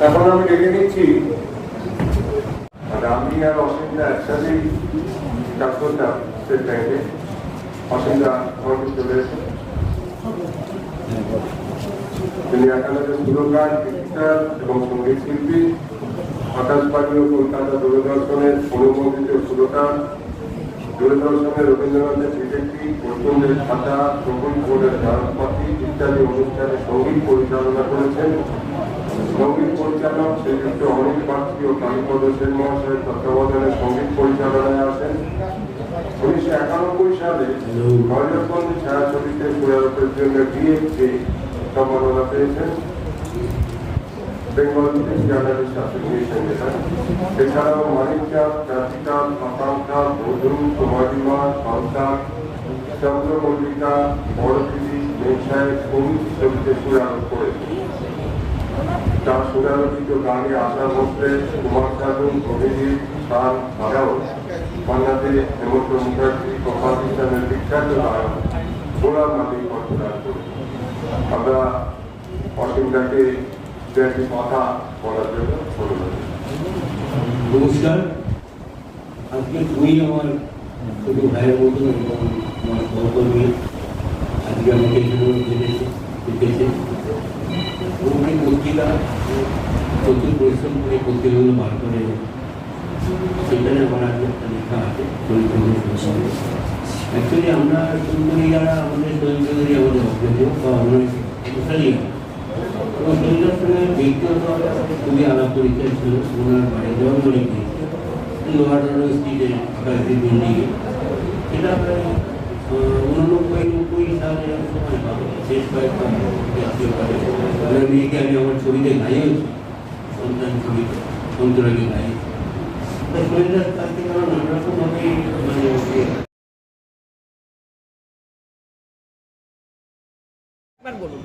এখন আমি ডেকে নিচ্ছি আমি আর অসীমদা একসাথেই কাজ করতাম স্টেট ব্যাংকে। অসীমদা আমাকে চলে এসে তিনি একাধারে সুরকার, গীতিকার এবং সঙ্গীত শিল্পী, আকাশবাণী ও কলকাতা দূরদর্শনের অনুমোদিত সুরকার, দূরদর্শনের রবীন্দ্রনাথের ডিটেকটিভ, বৈকুণ্ঠের খাতা, প্রবীণপুরের ধারণপাতি ইত্যাদি অনুষ্ঠানে সঙ্গীত পরিচালনা করেছেন। সঙ্গীত পরিচালক শ্রীযুক্ত অনিল বাগচি ও কালীপদ সেন মহাশয়ের তত্ত্বাবধানে সঙ্গীত পরিচালনায় আসেন। 1991 সালে নজরবন্দি ছায়াছবিতে প্রয়াতের জন্য ডিএফকে সম্মাননা পেয়েছেন, বেঙ্গল জার্নালিস্ট অ্যাসোসিয়েশন। এছাড়াও মানিকচাঁদ, জাতিকাল, আকাঙ্ক্ষা, বধূ, কুমারিমা, সন্তান, চন্দ্র মল্লিকা, বড়দিদি, মেঘসাহেব প্রভৃতি ছবিতে সুরারোপ করেছেন। তার সুরারোপিত গানে আশা ভোসলে, কুমার সাধু, অভিজিৎ, শান ছাড়াও বাংলাদেশ হেমন্ত মুখার্জি ও পাকিস্তানের বিখ্যাত গায়ক গোলাম নবী কণ্ঠদান করেছেন। আমরা অসীমদাকে একটি কথা বলার জন্য অনুরোধ। নমস্কার। আজকে তুমি আমার ছোট ভাইয়ের মতন এবং আমার সহকর্মী আজকে আমাকে দেখেছে। অনেক পত্রিকা প্রচুর পরিশ্রম করে পত্রিকাগুলো বার করে সেখানে আমার আজকে একটা লেখা আছে অ্যাকচুয়ালি আমরা সুন্দরী যারা আমাদের চরিত্রগুলি আমাদের অগ্রজ বা আমরা কোথায় এবং শরীরের সঙ্গে ব্যক্তিগত খুবই আলাপ পরিচয় ছিল। ওনার বাড়ি যাওয়ার অনেক গিয়েছে লোহাডানো স্ট্রিটে আকাশী বিল্ডিংয়ে। এটা প্রায় 89-90 সালে সময় পাবো শেষ কয়েকটা জাতীয় পারে ওনার মেয়েকে আমি আমার ছবিতে গাইয়েছি, সন্তান ছবিতে সন্তরাকে গাইয়েছি। শরীরের কাছ থেকে আমরা নানারকমভাবে মানে বলুন।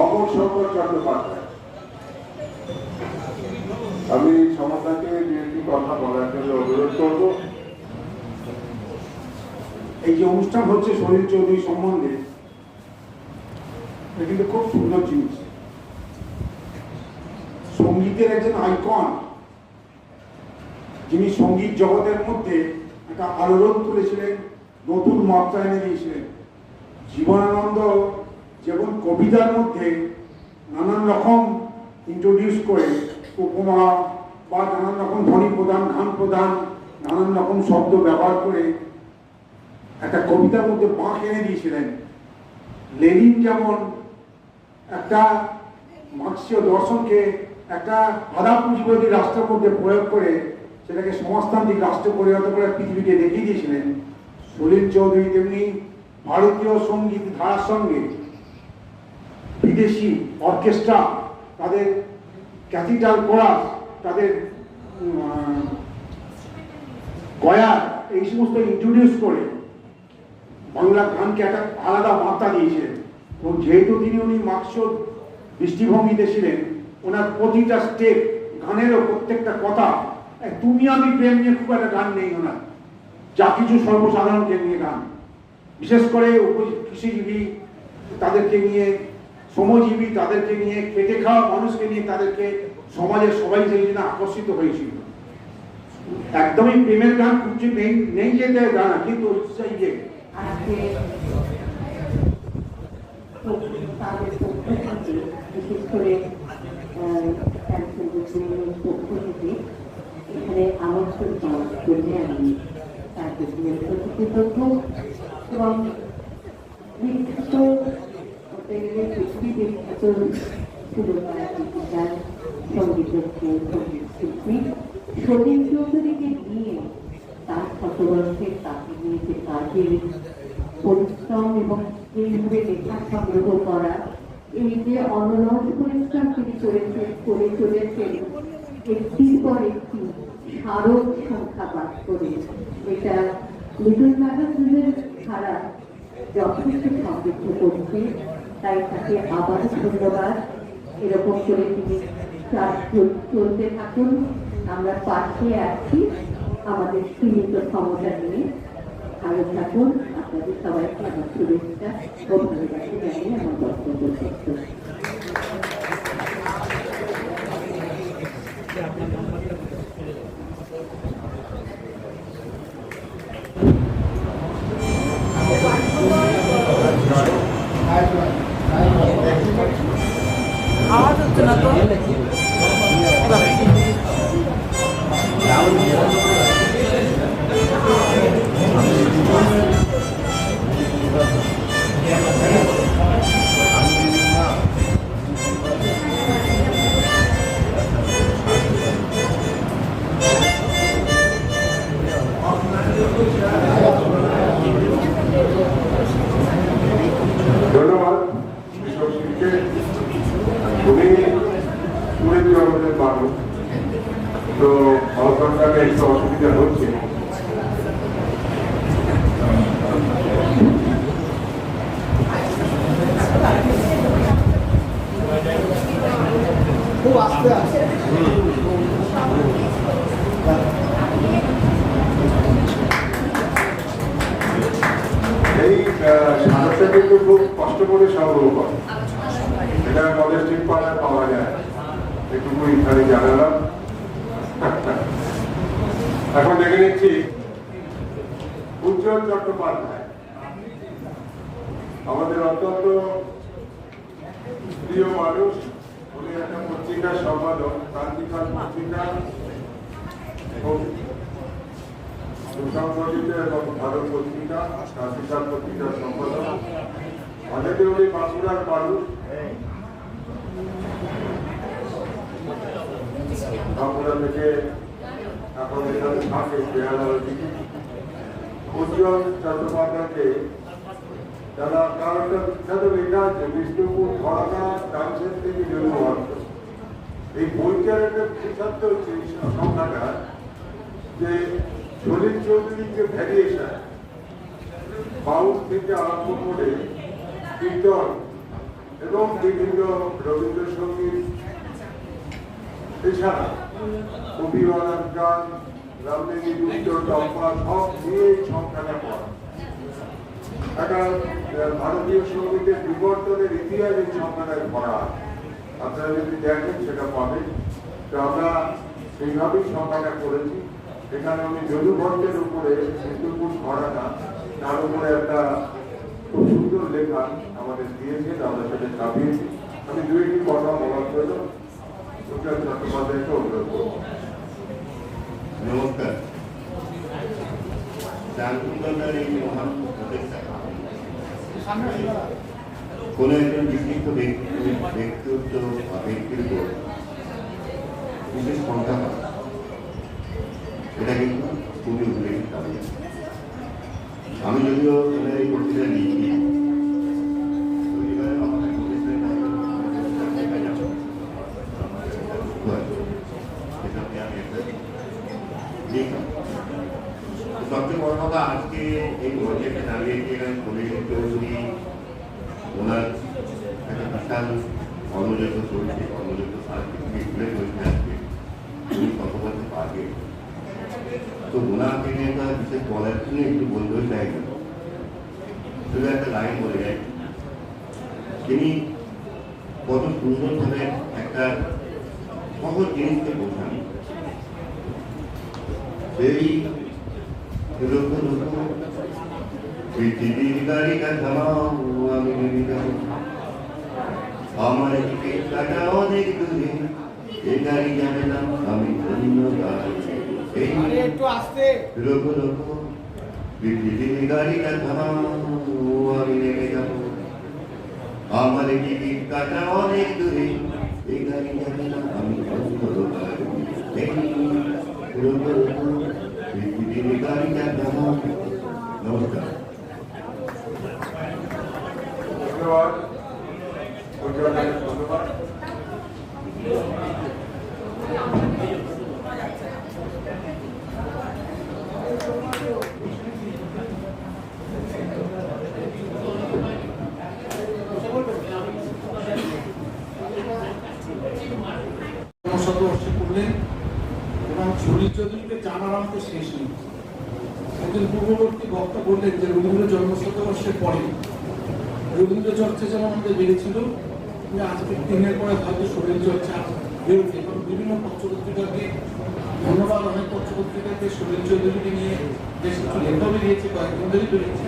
অমর শঙ্কর চট্টোপাধ্যায়, আমি সমতাকে একটি কথা বলার জন্য অনুরোধ করব। এই যে অনুষ্ঠান হচ্ছে সলিল চৌধুরী সম্বন্ধে, এটা কিন্তু খুব সুন্দর জিনিস। সঙ্গীতের একজন আইকন, যিনি সঙ্গীত জগতের মধ্যে একটা আলোড়ন তুলেছিলেন, নতুন মাত্রা এনে দিয়েছিলেন। জীবনানন্দ যেমন কবিতার মধ্যে নানান রকম ইন্ট্রোডিউস করে উপমা বা নানান রকম ধ্বনি প্রদান, গান প্রদান, নানান রকম শব্দ ব্যবহার করে একটা কবিতার মধ্যে বাঁক এনে দিয়েছিলেন। লেনিন যেমন একটা মার্ক্সীয় দর্শনকে একটা আধা পুঁজিবাদী রাষ্ট্রের মধ্যে প্রয়োগ করে সেটাকে সমাজতান্ত্রিক রাষ্ট্রে পরিণত করে পৃথিবীকে দেখিয়ে দিয়েছিলেন, সলিল চৌধুরী তেমনি ভারতীয় সঙ্গীত ধারার সঙ্গে বিদেশি অর্কেস্ট্রা, তাদের ক্যাথিড্রাল কোরাস, তাদের গয়া, এই সমস্ত ইন্ট্রোডিউস করে বাংলা গানকে একটা আলাদা মাত্রা দিয়েছিলেন। এবং যেহেতু উনি মার্ক্সীয় দৃষ্টিভঙ্গিতে ছিলেন, ওনার প্রতিটা স্টেপ গানেরও প্রত্যেকটা কথা, তুমি আমি প্রেম নিয়ে খুব একটা গান নেই ওনার, যা কিছু সর্বসাধারণকে নিয়ে গান, বিশেষ করে কৃষিজীবী তাদেরকে নিয়ে, শ্রমজীবী তাদেরকে নিয়ে, খেটে খাওয়া মানুষকে নিয়ে, তাদেরকে সমাজের সবাই সেই জন্য আকর্ষিত হয়েছিল। একদমই প্রেমের গান খুঁজছে নেই যে গান, কিন্তু সেই যে বিশেষ করে এখানে আমন্ত্রণ পাওয়ার জন্য আমি তাকে কৃতজ্ঞ এবং বিখ্যাত পৃথিবী বিখ্যাত সুরকার, সঙ্গীতজ্ঞ, সঙ্গীত শিল্পী সলিল চৌধুরীকে নিয়ে তার শতবর্ষের তাকে নিয়ে যে কাজের পরিশ্রম এবং এইভাবে লেখা সংগ্রহ করা, এই যে অনলস পরিশ্রম তিনি করে চলেছেন একটির পর একটি স্মারক সংখ্যা পাঠ করে, এটা লিটল ম্যাগাজিনের ছাড়া যথেষ্ট সমৃদ্ধ করছে। তাই তাকে আবারও ধন্যবাদ। এরকম করে তিনি চলতে থাকুন, আমরা পাশে আছি আমাদের সীমিত ক্ষমতা নিয়ে। ভালো থাকুন। আপনাদের সবাইকে আমার শুভেচ্ছা ও ভালোবাসা জানিয়ে আমার বক্তব্য শেষ করছি। হচ্ছে না তো ধন্যবাদ বিশ্বশিল্পে উনি পুরীর জগতের মানুষ, তো সরকারের একটু অসুবিধা হচ্ছে। খুব আস্তে আস্তে এই সারটা কিন্তু খুব কষ্ট করে সংগ্রহ করে, এটা কলেজ ঠিক পাড়ায় পাওয়া যায়, এটুকু এখানে জানালাম। এখন দেখে নিচ্ছি উজ্জ্বল চট্টোপাধ্যায়, আমাদের অত্যন্ত প্রিয় মানুষ। উনি একটা পত্রিকার সম্পাদক, ক্রান্তিকাল পত্রিকা এবং সুসংগঠিত এবং ভারত পত্রিকা, ক্রান্তিকাল পত্রিকার সম্পাদক। অনেকে উনি বাঁকুড়ার মানুষ, বাঁকুড়া থেকে এখন এখানে থাকে বেহালার দিকে। উজ্জ্বল চট্টোপাধ্যায়কে যারা কারণটা বিখ্যাত লেখা আছে বিষ্ণুপুর ধরাকা ডান্সের থেকে জন্মভক্ত। এই বইটার একটা বিখ্যাত হচ্ছে এই সংখ্যাটা যে সলিল চৌধুরীর যে ভ্যারিয়েশন বাউল থেকে আরম্ভ করে কীর্তন এবং বিভিন্ন রবীন্দ্রসঙ্গীত এছাড়া কবিওয়ালার গান, রামদেবী গুপ্ত, টম্পা সব নিয়ে এই সংখ্যাটা পড়া। একটা ভারতীয় সঙ্গীতের বিবর্তনের ইতিহাস এই সংখ্যাটায় পড়া। আপনারা যদি দেখেন সেটা পাবেন। তো আমরা সেইভাবেই সংখ্যাটা করেছি। এখানে আমি যদুভট্টের উপরে বিষ্ণুপুর ধরাটা, তার উপরে একটা খুব সুন্দর লেখা আমাদের দিয়েছেন, আমরা সেটা ছাপিয়েছি। আমি দু একটি কথা বলার জন্য উজ্জ্বল চট্টোপাধ্যায়কে অনুরোধ করব। নমস্কার। ডানকুন্ডার এই মহান প্রচেষ্টা কোন একজন বিশিষ্ট ব্যক্তিত্ব বা ব্যক্তির উপর বিশেষ সংখ্যা পায়, এটা কিন্তু খুবই উল্লেখিত দাবি। আমি যদিও এই পত্রিকা লিখি, সবচেয়ে বড় কথা আজকে এই প্রজেক্টে দাঁড়িয়েছে এখানে সলিল চৌধুরী, ওনার একটা বিশাল কর্মযজ্ঞ চলছে, কর্মযজ্ঞ সারা পৃথিবী ঘুরে চলছে আজকে উনি কত বছর আগে। তো ওনাকে নিয়ে একটা বিশেষ বলার জন্য একটু বলতেও চাই না, শুধু একটা লাইন বলে যায়, তিনি কত সুন্দরভাবে একটা সহজ জিনিসকে বোঝান। সেই পৃথিবীর গাড়িটা থামাও, আমি নেমে যাব, আমার টিকিট কাটা অনেক দূরে, এ গাড়ি যাবে না, আমি ধন্যবাদ। একটু আস্তে রোকো রোকো, পৃথিবীর গাড়িটা থামাও, আমি নেমে যাব, আমার টিকিট কাটা অনেক দূরে, এ গাড়ি যাবে না, আমি ধন্যবাদ। রোকো রোকো, পৃথিবীর গাড়িটা থামাও। নমস্কার। ধন্যবাদ, ধন্যবাদ। শতবর্ষে করলেন এবং সলিল চৌধুরীকে জানার আমাদের শেষ নেই। একজন পূর্ববর্তী বক্তা বললেন যে রবীন্দ্র জন্মশতবর্ষের পরে রবীন্দ্র চর্চা যেমন আমাদের বেড়েছিল, আজকের দিনের পরে হয়তো সলিল চর্চা বেরোচ্ছে। এবং বিভিন্ন পত্রপত্রিকাকে ধন্যবাদ, অনেক পত্রপত্রিকাকে সলিল চৌধুরীকে নিয়ে বেশ কিছু লেখাও বেরিয়েছে, কয়েকদিন ধরেই বেরিয়েছে।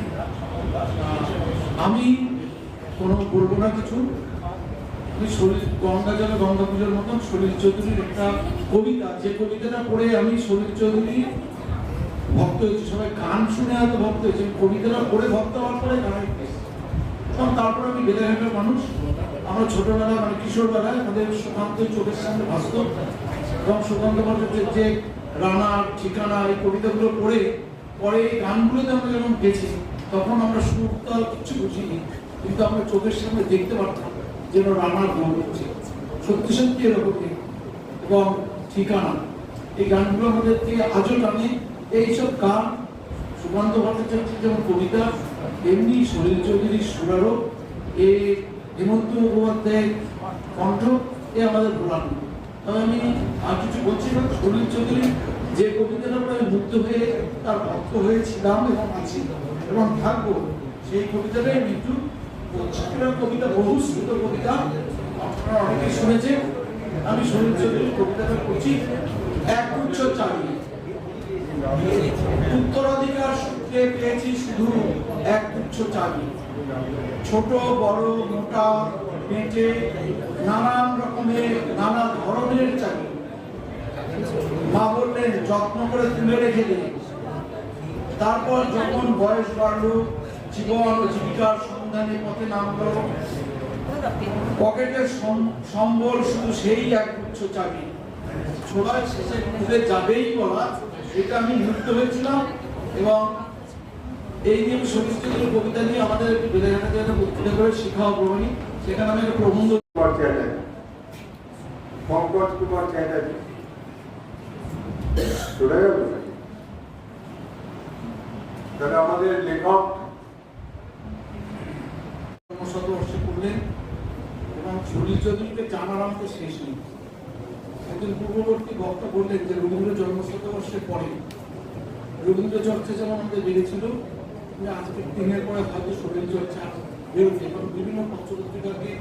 আমি কোনো বলবো না কিছু, আমি শরীর গঙ্গা জলে গঙ্গা পুজোর মতন সলিল চৌধুরীর একটা কবিতা, যে কবিতাটা পড়ে আমি সলিল চৌধুরী ভক্ত হয়েছি। সবাই গান শুনে হয়তো ভক্ত হয়েছে, কবিতাটা পড়ে ভক্ত হওয়ার পরে গানের এবং তারপর আমি বেলাঘাটের মানুষ। আমরা ছোটবেলায় মানে কিশোরবেলায় আমাদের সুকান্ত চোখের সামনে ভাসত এবং সুকান্ত ভট্টাচার্যের যে রানার ঠিকানা এই কবিতাগুলো পড়ে পরে এই গানগুলোতে আমরা যখন গেছি তখন আমরা সুরতাল কিছু বুঝিনি, কিন্তু আমরা চোখের সামনে দেখতে পারতাম যেন রানার গান হচ্ছে, সত্যি সত্যি এরকমই। এবং ঠিকানা এই গানগুলো আমাদের থেকে আজও টানে। এইসব গান সুকান্ত ভট্টাচার্যের যেমন কবিতা, এমনি সলিল চৌধুরীর সুরারোপ, এ হেমন্ত মুখোপাধ্যায়ের কণ্ঠ, এ আমাদের ভোলানো। তবে আমি আর কিছু বলছি না, সলিল চৌধুরী যে কবিতাটা আমি মুগ্ধ হয়ে তার ভক্ত হয়েছিলাম এবং আছি এবং থাকবো, সেই কবিতাটাই মৃত্যু। কবিতা বহু শ্রুত কবিতা, আপনারা অনেকেই শুনেছেন। আমি সলিল চৌধুরীর কবিতাটা পড়ছি। এক গুচ্ছ চাবি, উত্তরাধিকার সূত্রে পেয়েছি শুধু এক গুচ্ছ চাবি, ছোট বড় মোটা পেটে নানান রকমের নানা ধরনের চাবি। মা বললেন যত্ন করে তুলে রেখে দিন। তারপর যখন বয়স বাড়লো, জীবন ও জীবিকার সন্ধানে পথে নামলো, পকেটের সম্বল শুধু সেই এক গুচ্ছ চাবি, ছোড়ায় শেষে খুলে যাবেই বলা, এটা আমি মুক্ত হয়েছিলাম। এবং এই নিয়ে সলিল চৌধুরীর কবিতা নিয়ে আমাদের বেলাঘাটে একটা বক্তৃতা করে শিক্ষা প্রবণী, সেখানে আমি একটা প্রবন্ধ পঙ্কজ কুমার চ্যাটার্জি চলে গেল। তাহলে আমাদের লেখক শতবর্ষে করলেন এবং সলিল চৌধুরীকে জানার আমাদের শেষ নেই। একজন পূর্ববর্তী বক্তা বললেন যে রবীন্দ্র জন্মশতবর্ষের পরে রবীন্দ্র চর্চা যেমন আমাদের বেড়েছিল, আজকের দিনের পরে হয়তো সলিল চর্চা বেরোচ্ছে এবং বিভিন্ন পত্রপত্রিকাকে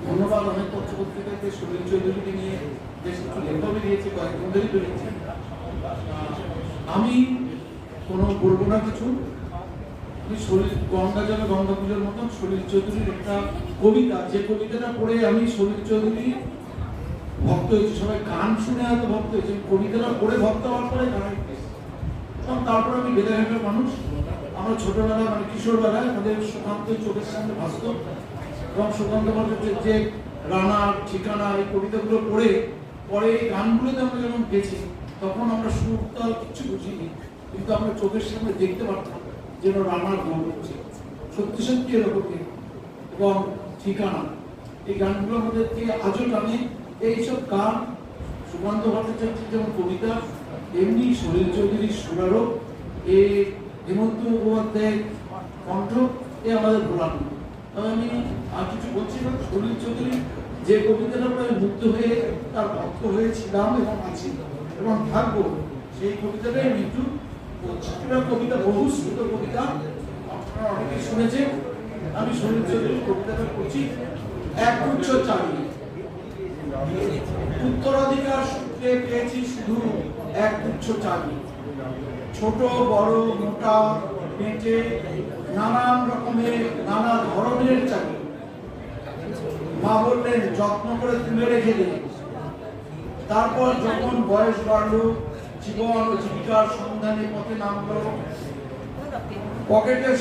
ধন্যবাদ। অনেক পত্রপত্রিকাকে সলিল চৌধুরীকে নিয়ে বেশ কিছু লেখা বেরিয়েছে, কয়েকদিন ধরেই বেরিয়েছে। আমি কোনো বলবো না কিছু। আমি সলিল গঙ্গা জলে গঙ্গা পুজোর মতন সলিল চৌধুরীর একটা কবিতা, যে কবিতাটা পড়ে আমি সলিল চৌধুরী ভক্ত হয়েছি। সবাই গান শুনে হয়তো ভক্ত হয়েছে, কবিতাটা পড়ে ভক্ত হওয়ার পরে গানের এবং তারপর আমি বেলাঘাটের মানুষ। আমরা ছোটবেলায় মানে কিশোরবেলায় আমাদের সুকান্ত চোখের সামনে ভাসত এবং সুকান্ত ভট্টাচার্যের যে রানার ঠিকানা এই কবিতাগুলো পড়ে পরে এই গানগুলোতে আমরা যখন গেছি তখন আমরা সুরতাল কিছু বুঝিনি, কিন্তু আমরা চোখের সামনে দেখতে পারতাম যেন রানার গান হচ্ছে, সত্যি সত্যি এরকমই। এবং ঠিকানা এই গানগুলো আমাদের থেকে আজও টানে। এইসব গান সুকান্ত ভট্টাচার্যের যেমন কবিতা, এমনি সলিল চৌধুরীর সুরারোপ, এ হেমন্ত মুখোপাধ্যায়ের কণ্ঠ, এ আমাদের ভোলানো। তবে আমি আর কিছু বলছি না, সলিল চৌধুরী যে কবিতাটা আমি মুগ্ধ হয়ে তার ভক্ত হয়েছিলাম এবং আছি এবং থাকবো, সেই কবিতাটাই মৃত্যু। কবিতা বহু শ্রুত কবিতা, আপনারা অনেকেই শুনেছেন। আমি সলিল চৌধুরীর কবিতাটা পড়ছি। এক গুচ্ছ চাবি, উত্তরাধিকার সূত্রে পেয়েছি শুধু এক গুচ্ছ চাবি, ছোট বড় মোটা পেটে নানান রকমের নানা ধরনের চাবি। মা বললেন যত্ন করে তুলে রেখে দিন। তারপর যখন বয়স বাড়লো, জীবন ও জীবিকার সন্ধানে পথে নামলো, পকেটের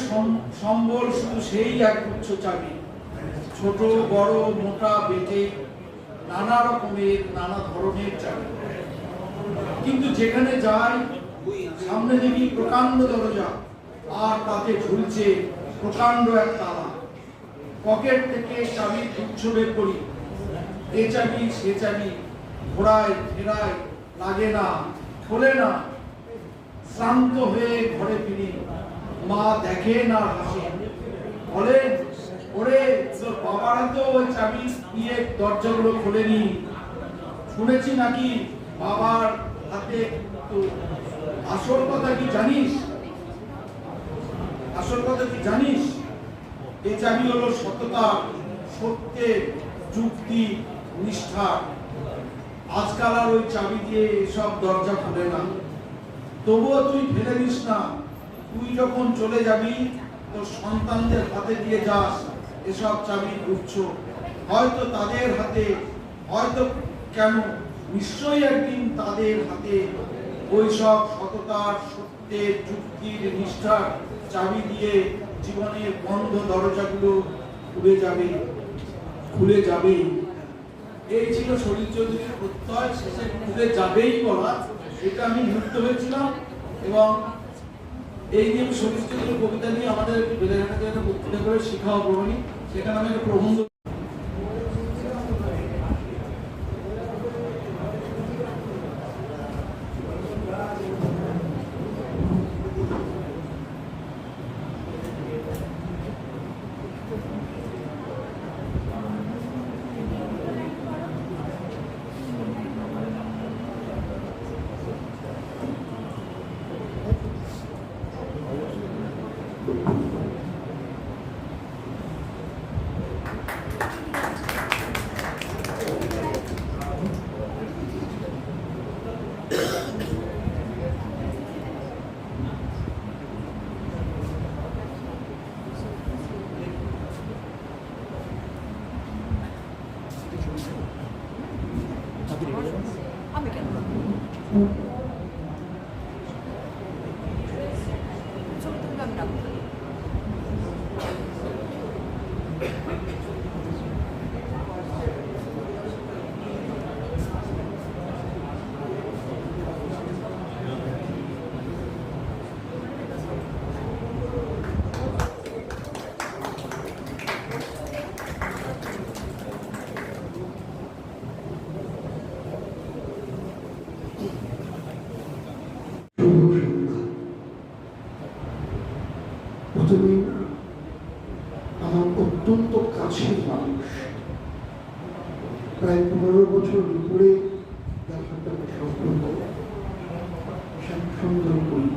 সম্বল শুধু সেই এক গুচ্ছ চাবি, ছোট বড় মোটা বেটে নানা রকমের নানা ধরনের চাবি। কিন্তু যেখানে যাই সামনে দেখি প্রকাণ্ড দরজা, আর তাতে ঝুলছে প্রকাণ্ড এক তালা। পকেট থেকে চাবি গুচ্ছ বের করি, এ চাবি সে চাবি, ঘোরায় ফেরায় লাগে না, খোলে না। শ্রান্ত হয়ে ঘরে ফিরি, মা দেখে না হাসে, বলে ওরে তোর বাবারা তো ওই চাবি দিয়ে দরজাগুলো খোলেনি, শুনেছি নাকি বাবার হাতে। তো আসল কথা কি জানিস? আসল কথা কি জানিস? এই চাবি হলো সততা, সত্যের, যুক্তি, নিষ্ঠা। আজকাল আর ওই চাবি দিয়ে এসব দরজা খুলে না। তবুও তুই ফেলে দিস না, তুই যখন চলে যাবি তোর সন্তানদের হাতে দিয়ে যাস এসব চাবি গুচ্ছ। হয়তো তাদের হাতে, হয়তো কেন নিশ্চয়ই একদিন তাদের হাতে ওই সব সততার, সত্যের, যুক্তির, নিষ্ঠার চাবি দিয়ে জীবনের বন্ধ দরজাগুলো খুলে যাবে। এই ছিল সলিল চৌধুরীর প্রত্যয়, শেষে খুলে যাবেই বলা, এটা আমি মুক্ত হয়েছিলাম। এবং এই নিয়ে সলিল চৌধুরীর কবিতা নিয়ে আমাদের বেলেঘাটা একটা বক্তৃতা করে শিক্ষা প্রমাণী, সেখানে আমি একটা প্রবন্ধ আমি কেন ছবি তুলবে আমি রাখবো। প্রথমে আমার অত্যন্ত কাছের মানুষ, প্রায় 15 বছর উপরে তার সাথে আমার সম্পর্ক, সুন্দর করি।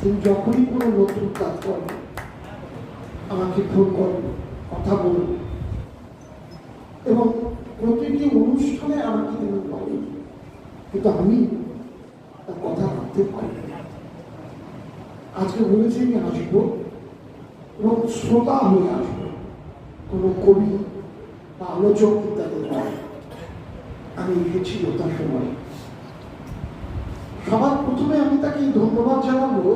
তিনি যখনই কোনো নতুন কাজ করেন আমাকে ফোন করেন, কথা বলেন, এবং প্রতিটি অনুষ্ঠানে আমাকে তিনি বলেন, কিন্তু আমি তার কথা রাখতে পারি না। আজকে বলেছি আমি আসবো এবং শ্রোতা হয়ে আসবো, কোনো কবি বা আলোচক ইত্যাদি নয়। আমি এসেছি ওটার সময়। সবার প্রথমে আমি তাকে ধন্যবাদ জানাবো,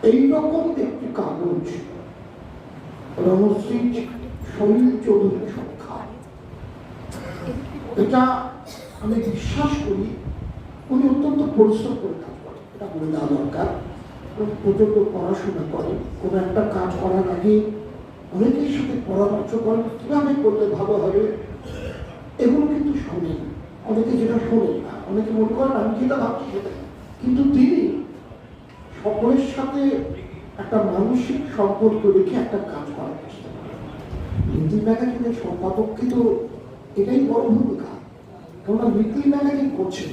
এইরকম একটি কাগজ রণশ্রী সলিল চৌধুরীর সংখ্যা, এটা আমি বিশ্বাস করি উনি অত্যন্ত পরিশ্রম করে কাজ করেন, এটা বলে দেওয়া দরকার। প্রচন্ড পড়াশোনা করেন, কোনো একটা কাজ করার আগে অনেকের সাথে পরামর্শ করেন কিভাবে করলে ভালো হবে, এগুলো কিন্তু শোনেন। অনেকে যেটা শোনেন না, অনেকে মনে করেন আমি যেটা ভাবছি সেটা, কিন্তু তিনি সকলের সাথে একটা মানসিক সম্পর্ক রেখে একটা কাজ করার চেষ্টা করেন। লিটল ম্যাগাজিনের সম্পাদককে তো এটাই বড় ভূমিকা, কেননা লিটল ম্যাগাজিন করছেন,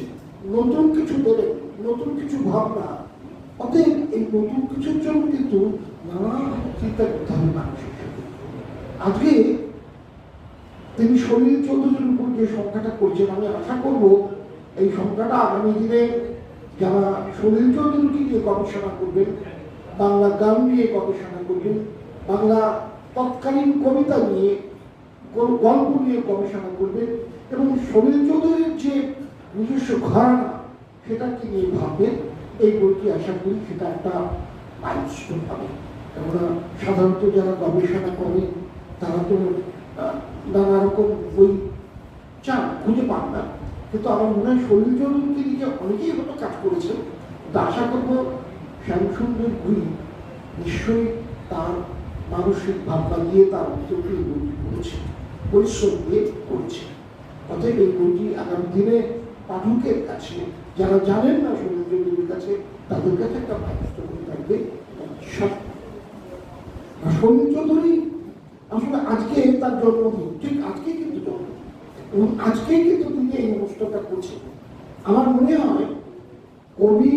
নতুন কিছু দেবেন, নতুন কিছু ভাবনা। অতএব এই নতুন কিছুর জন্য কিন্তু নানা চিন্তা করতে হবে মানুষের সাথে। আজকে তিনি সলিল চৌধুরীর উপর যে সংখ্যাটা করছেন, আমি আশা করব এই সংখ্যাটা আগামী দিনে যারা সলিল চৌধুরীকে নিয়ে গবেষণা করবেন, বাংলা গান নিয়ে গবেষণা করবেন, বাংলা তৎকালীন কবিতা নিয়ে, গল্প নিয়ে গবেষণা করবেন, এবং সলিল চৌধুরীর যে নিজস্ব ঘরানা সেটাকে নিয়ে ভাববেন, এই বইটি আশা করি সেটা একটা মাইলস্টোন হবে। কেননা সাধারণত যারা গবেষণা করে তারা তো নানা রকম বই চান, খুঁজে পান না, কিন্তু আমার মনে হয় সলিল চৌধুরীকে নিয়ে অনেকেই হয়তো কাজ করেছেন। কিন্তু আশা করবো শ্যামসুন্দর গুই নিশ্চয়ই তার মানসিক ভাবনা দিয়ে তার অন্তর্কে এই বইটি করেছে, পরিশ্রম দিয়ে করেছে। অতএব এই বইটি আগামী দিনে পাঠকের কাছে, যারা জানেন না সলিল চৌধুরীর কাছে, তাদের কাছে একটা মাইলস্টোন হয়ে থাকবে। সলিল চৌধুরী আসলে আজকে তার জন্মদিন, ঠিক আজকে কিন্তু জন্মদিন, এবং আজকেই কিন্তু তিনি এই অনুষ্ঠানটা করছেন। আমার মনে হয় কবি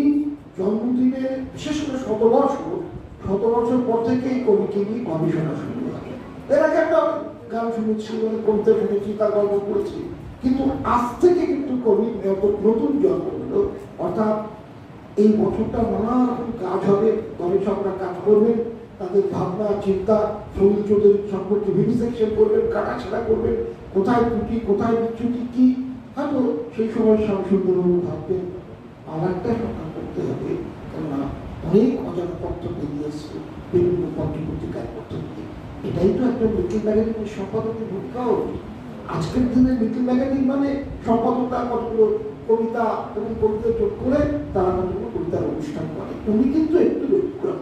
জন্মদিনে, বিশেষ করে 100 বছর পর থেকে এই কবিকে নিয়ে গবেষণা শুরু হয়। এর আগে একটা গান শুনেছি, কবিতা শুনেছি, তার গল্প পড়েছি, কিন্তু আজ থেকে কিন্তু কবি নতুন জন্ম হলো। অর্থাৎ এই বছরটা নানা রকম কাজ হবে, গবেষকরা কাজ করবেন, তাদের ভাবনা চিন্তা সলিল চৌধুরী সম্পর্কে ভিভিসেকশন করবেন, কাটাছেড়া করবেন, কোথায় ত্রুটি কোথায় বিচ্যুতি কি, হয়তো সেই সময় শ্যামসুন্দরবাবু ভাববেন আমার একটা সরকার করতে হবে, কেননা অনেক অজানা তথ্য বেরিয়ে এসছে বিভিন্ন পত্রপত্রিকার তথ্য দিয়ে। এটাই তো একটা লিটল ম্যাগাজিনের সম্পাদকের ভূমিকাও। আজকের দিনে লিটল ম্যাগাজিন মানে সম্পাদকরা কতগুলো কবিতা এবং কবিতা যোগ করে তারা কতগুলো কবিতার অনুষ্ঠান করে। উনি কিন্তু একটু ব্যতিক্রম,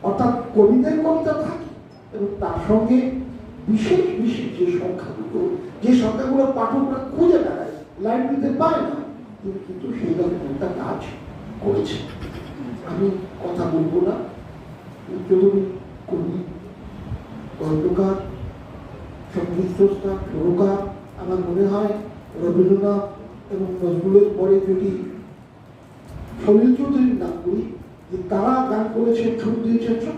অর্থাৎ কবিদের কবিতা থাকে এবং তার সঙ্গে বিশেষ বিশেষ যে সংখ্যাগুলো পাঠকরা খুঁজে বেড়ায়, লাইব্রেরিতে পায় না, তিনি কিন্তু সেই রকম একটা কাজ করেছেন। আমি কথা বলবো না, চৌধুরী কবি, গল্পকার, সঙ্গীত স্রষ্টা, সুরকার। আমার মনে হয় রবীন্দ্রনাথ এবং নজরুলের পরে যদি সলিল চৌধুরীর নাম করি, যে তারা গান করেছেন, সুর দিয়েছেন, সব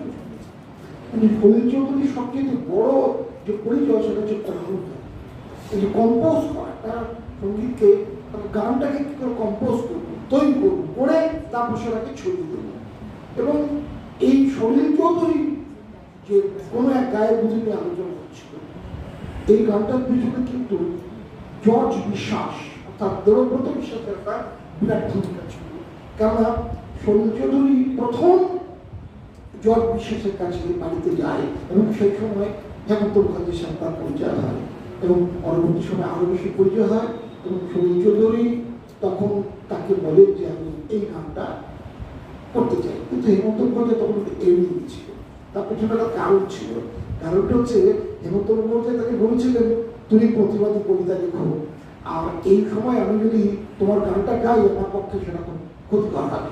কিন্তু সলিল চৌধুরীর সবচেয়ে বড় যে পরিচয় সেটা হচ্ছে কম্পোজ। এই যে কম্পোজ করা, তারা সঙ্গীতকে গানটাকে কি করে কম্পোজ করবো, তৈরি করবো, করে তারপর সেটাকে ছবি দেবো। এবং এই সলিল চৌধুরী যে কোনো এক গায়ের বুঝে নিয়ে আলোচনা হচ্ছিল, এই গানটার পিছনে কিন্তু জর্জ বিশ্বাস অর্থাৎ দেবব্রত বিশ্বাসের একটা বিরাট ভূমিকা ছিল। কেননা সলিল চৌধুরী প্রথম জর্জ বিশ্বাসের কাছে বাড়িতে যায় এবং সেই সময় হেমন্ত মুখার্জির সাথে তার পরিচয় হয় এবং পরবর্তী সময় আরো বেশি পরিচয় হয় এবং সলিল চৌধুরী তখন তাকে বলেন যে আমি এই গানটা করতে চাই, কিন্তু হেমন্ত মুখার্জি তখন এড়িয়ে দিয়েছিল। তার পেছনে একটা কারণ ছিল, কারণটা হচ্ছে হেমন্ত মুখোপাধ্যায় তাকে বলেছিলেন তুমি প্রতিবাদী কবিতা লেখো, আর এই সময় আমি যদি তোমার গানটা গাই আমার পক্ষে সেটা খুব ক্ষতিকর হবে।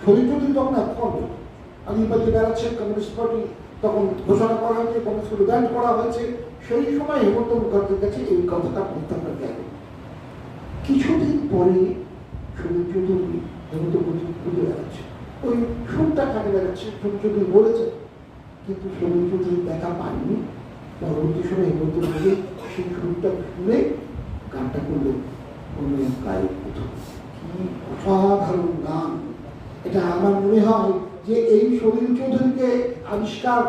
সলিল চৌধুরী তখন এক করবে আলিবাজি বেড়াচ্ছে, কমিউনিস্ট পার্টি তখন ঘোষণা করা হয়েছে, কমিউনিস্ট ব্যান্ড করা হয়েছে, সেই সময় হেমন্ত মুখার্জির কাছে এই কথাটা প্রত্যাখ্যান গেল। কিছুদিন পরে সলিল চৌধুরী হেমন্ত মুখার্জি খুঁজে বেড়াচ্ছে, ওই সুরটা কাটে বেড়াচ্ছে, সলিল চৌধুরী বলেছে, কিন্তু সলিল চৌধুরী দেখা পায়নি। পরবর্তী সময় হেমন্ত মুখার্জি সেই সুরটা শুনে গানটা করলেন অন্য এক গায়ক প্রথম। কি অসাধারণ গান! এটা আমার মনে হয় যে এই সলিল চৌধুরীকে আবিষ্কার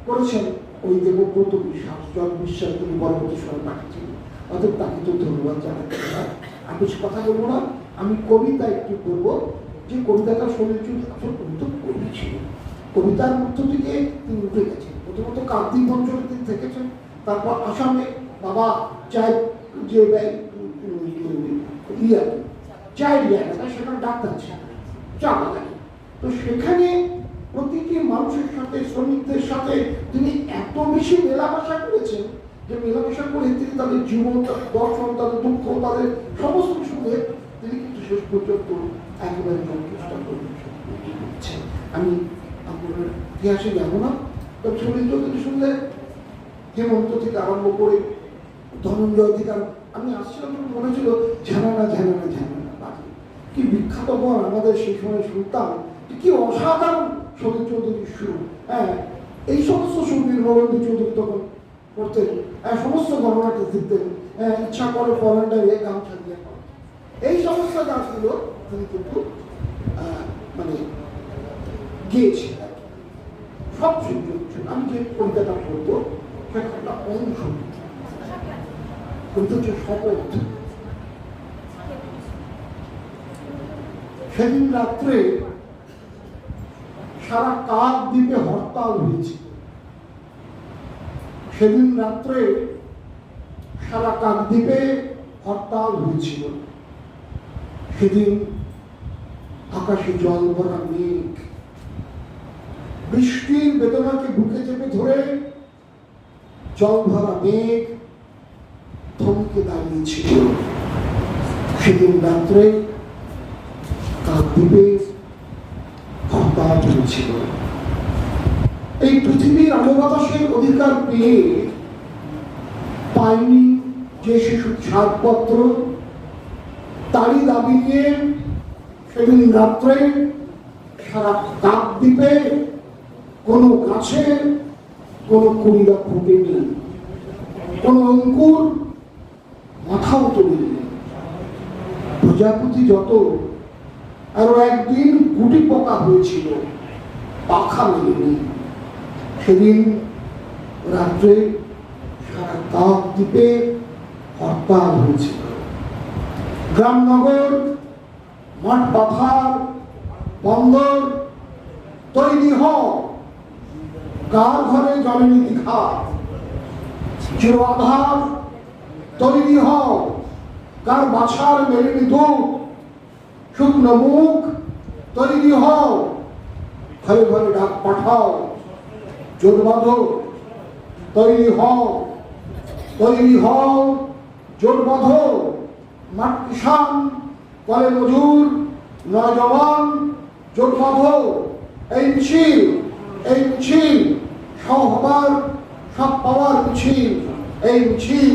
করেছেন ওই দেবব্রত বিশ্বাস, জর্জ বিশ্বাস, তিনি পরবর্তী সময় পাঠিয়েছিলেন। অতএব তাকে তো ধন্যবাদ জানাতে হয়। আমি বেশি কথা বলবো না, আমি কবিতা একটু করবো। যে কবিতাটা সলিল চৌধুরী আসলে কবিতা কবি ছিলেন, কবিতার মধ্য থেকে তিনি উঠে গেছেন। প্রথমত কাকদ্বীপ অঞ্চলে তিনি থেকেছেন, তারপর আসামে বাবা চায় যে চায়ের জায়গাটা, সেখানে ডাক্তার ছিলেন, চা বাগানে। তো সেখানে প্রতিটি মানুষের সাথে, শ্রমিকদের সাথে তিনি এত বেশি মেলামেশা করেছেন যে মেলামেশা করে তিনি তাদের জীবন, তাদের দর্শন, তাদের দুঃখ, তাদের সমস্ত শুনে তিনি কিন্তু শেষ পর্যন্ত একেবারে সন্তুষ্ট করছেন। আমি আপনার ইতিহাসে যাবো না, তবে সলিল চৌধুরী শুনলে হেমন্ত থেকে আরম্ভ করে ধনঞ্জয় থেকে আমি আসছিলাম, মনে ছিল ঝানানা ঝানানা ঝানানা বাজে। কি বিখ্যাত বল আমাদের সেই সময় শুনতাম, কি অসাধারণ সলিল চৌধুরীর সুর। হ্যাঁ, এই সমস্ত সুর নীলমোহন চৌধুরী তখন করতেন, সমস্ত গণনাটা দিতেন, ইচ্ছা করে ফরেন্ডারে গামছা দিয়ে করেন, এই সমস্ত গাছগুলো তিনি কিন্তু মানে গিয়েছেন আর কি। সব সুন্দর। আমি যে কবিতাটা করবো সেটা একটা অংশ, কিন্তু হচ্ছে শপথ। সেদিন রাত্রে সারা কাকদ্বীপে হরতাল হয়েছিল। সেদিন রাত্রে সারা কাকদ্বীপে হরতাল হয়েছিল। সেদিন আকাশে জল ভরা মেঘ, বৃষ্টির বেদনাকে বুকে চেপে ধরে জল ভরা মেঘ থমকে দাঁড়িয়েছিল। সেদিন রাত্রে কাকদ্বীপে হরতাল হয়েছিল। এই পৃথিবীর আলো বাতাসের অধিকার পেয়ে পায়নি যে শিশুর ছাড়পত্র, তারই দাবি নিয়ে সেদিন রাত্রে সারা কাকদ্বীপে কোনো গাছে কোনো কুড়িরা ফুটেনি, কোনো অঙ্কুর মাথাও তোলেনি। প্রজাপতি যত আরো একদিন গুটি পোকা হয়েছিল, পাখা মেলেনি। সেদিন রাত্রে সারা দ্বীপে হরতাল হয়েছিল। গ্রামনগর, মাঠ পাথার, বন্দর তৈরি হও, কার ঘরে জ্বলেনি দীঘা, চির আধার তৈরি হও, কার বাছার মেলেনি দুধ, শুকনো মুখ তৈরি হও, ঘরে ঘরে ডাক পাঠাও, জোট বাঁধো, তৈরি হও, তৈরি হও, জোট বাঁধো, মাঠ কিষান, কলে মজুর, নয়জওয়ান, জোট বাঁধো, এই মিছিল, এই মিছিল সব হবার, সব পাওয়ার মিছিল, এই মিছিল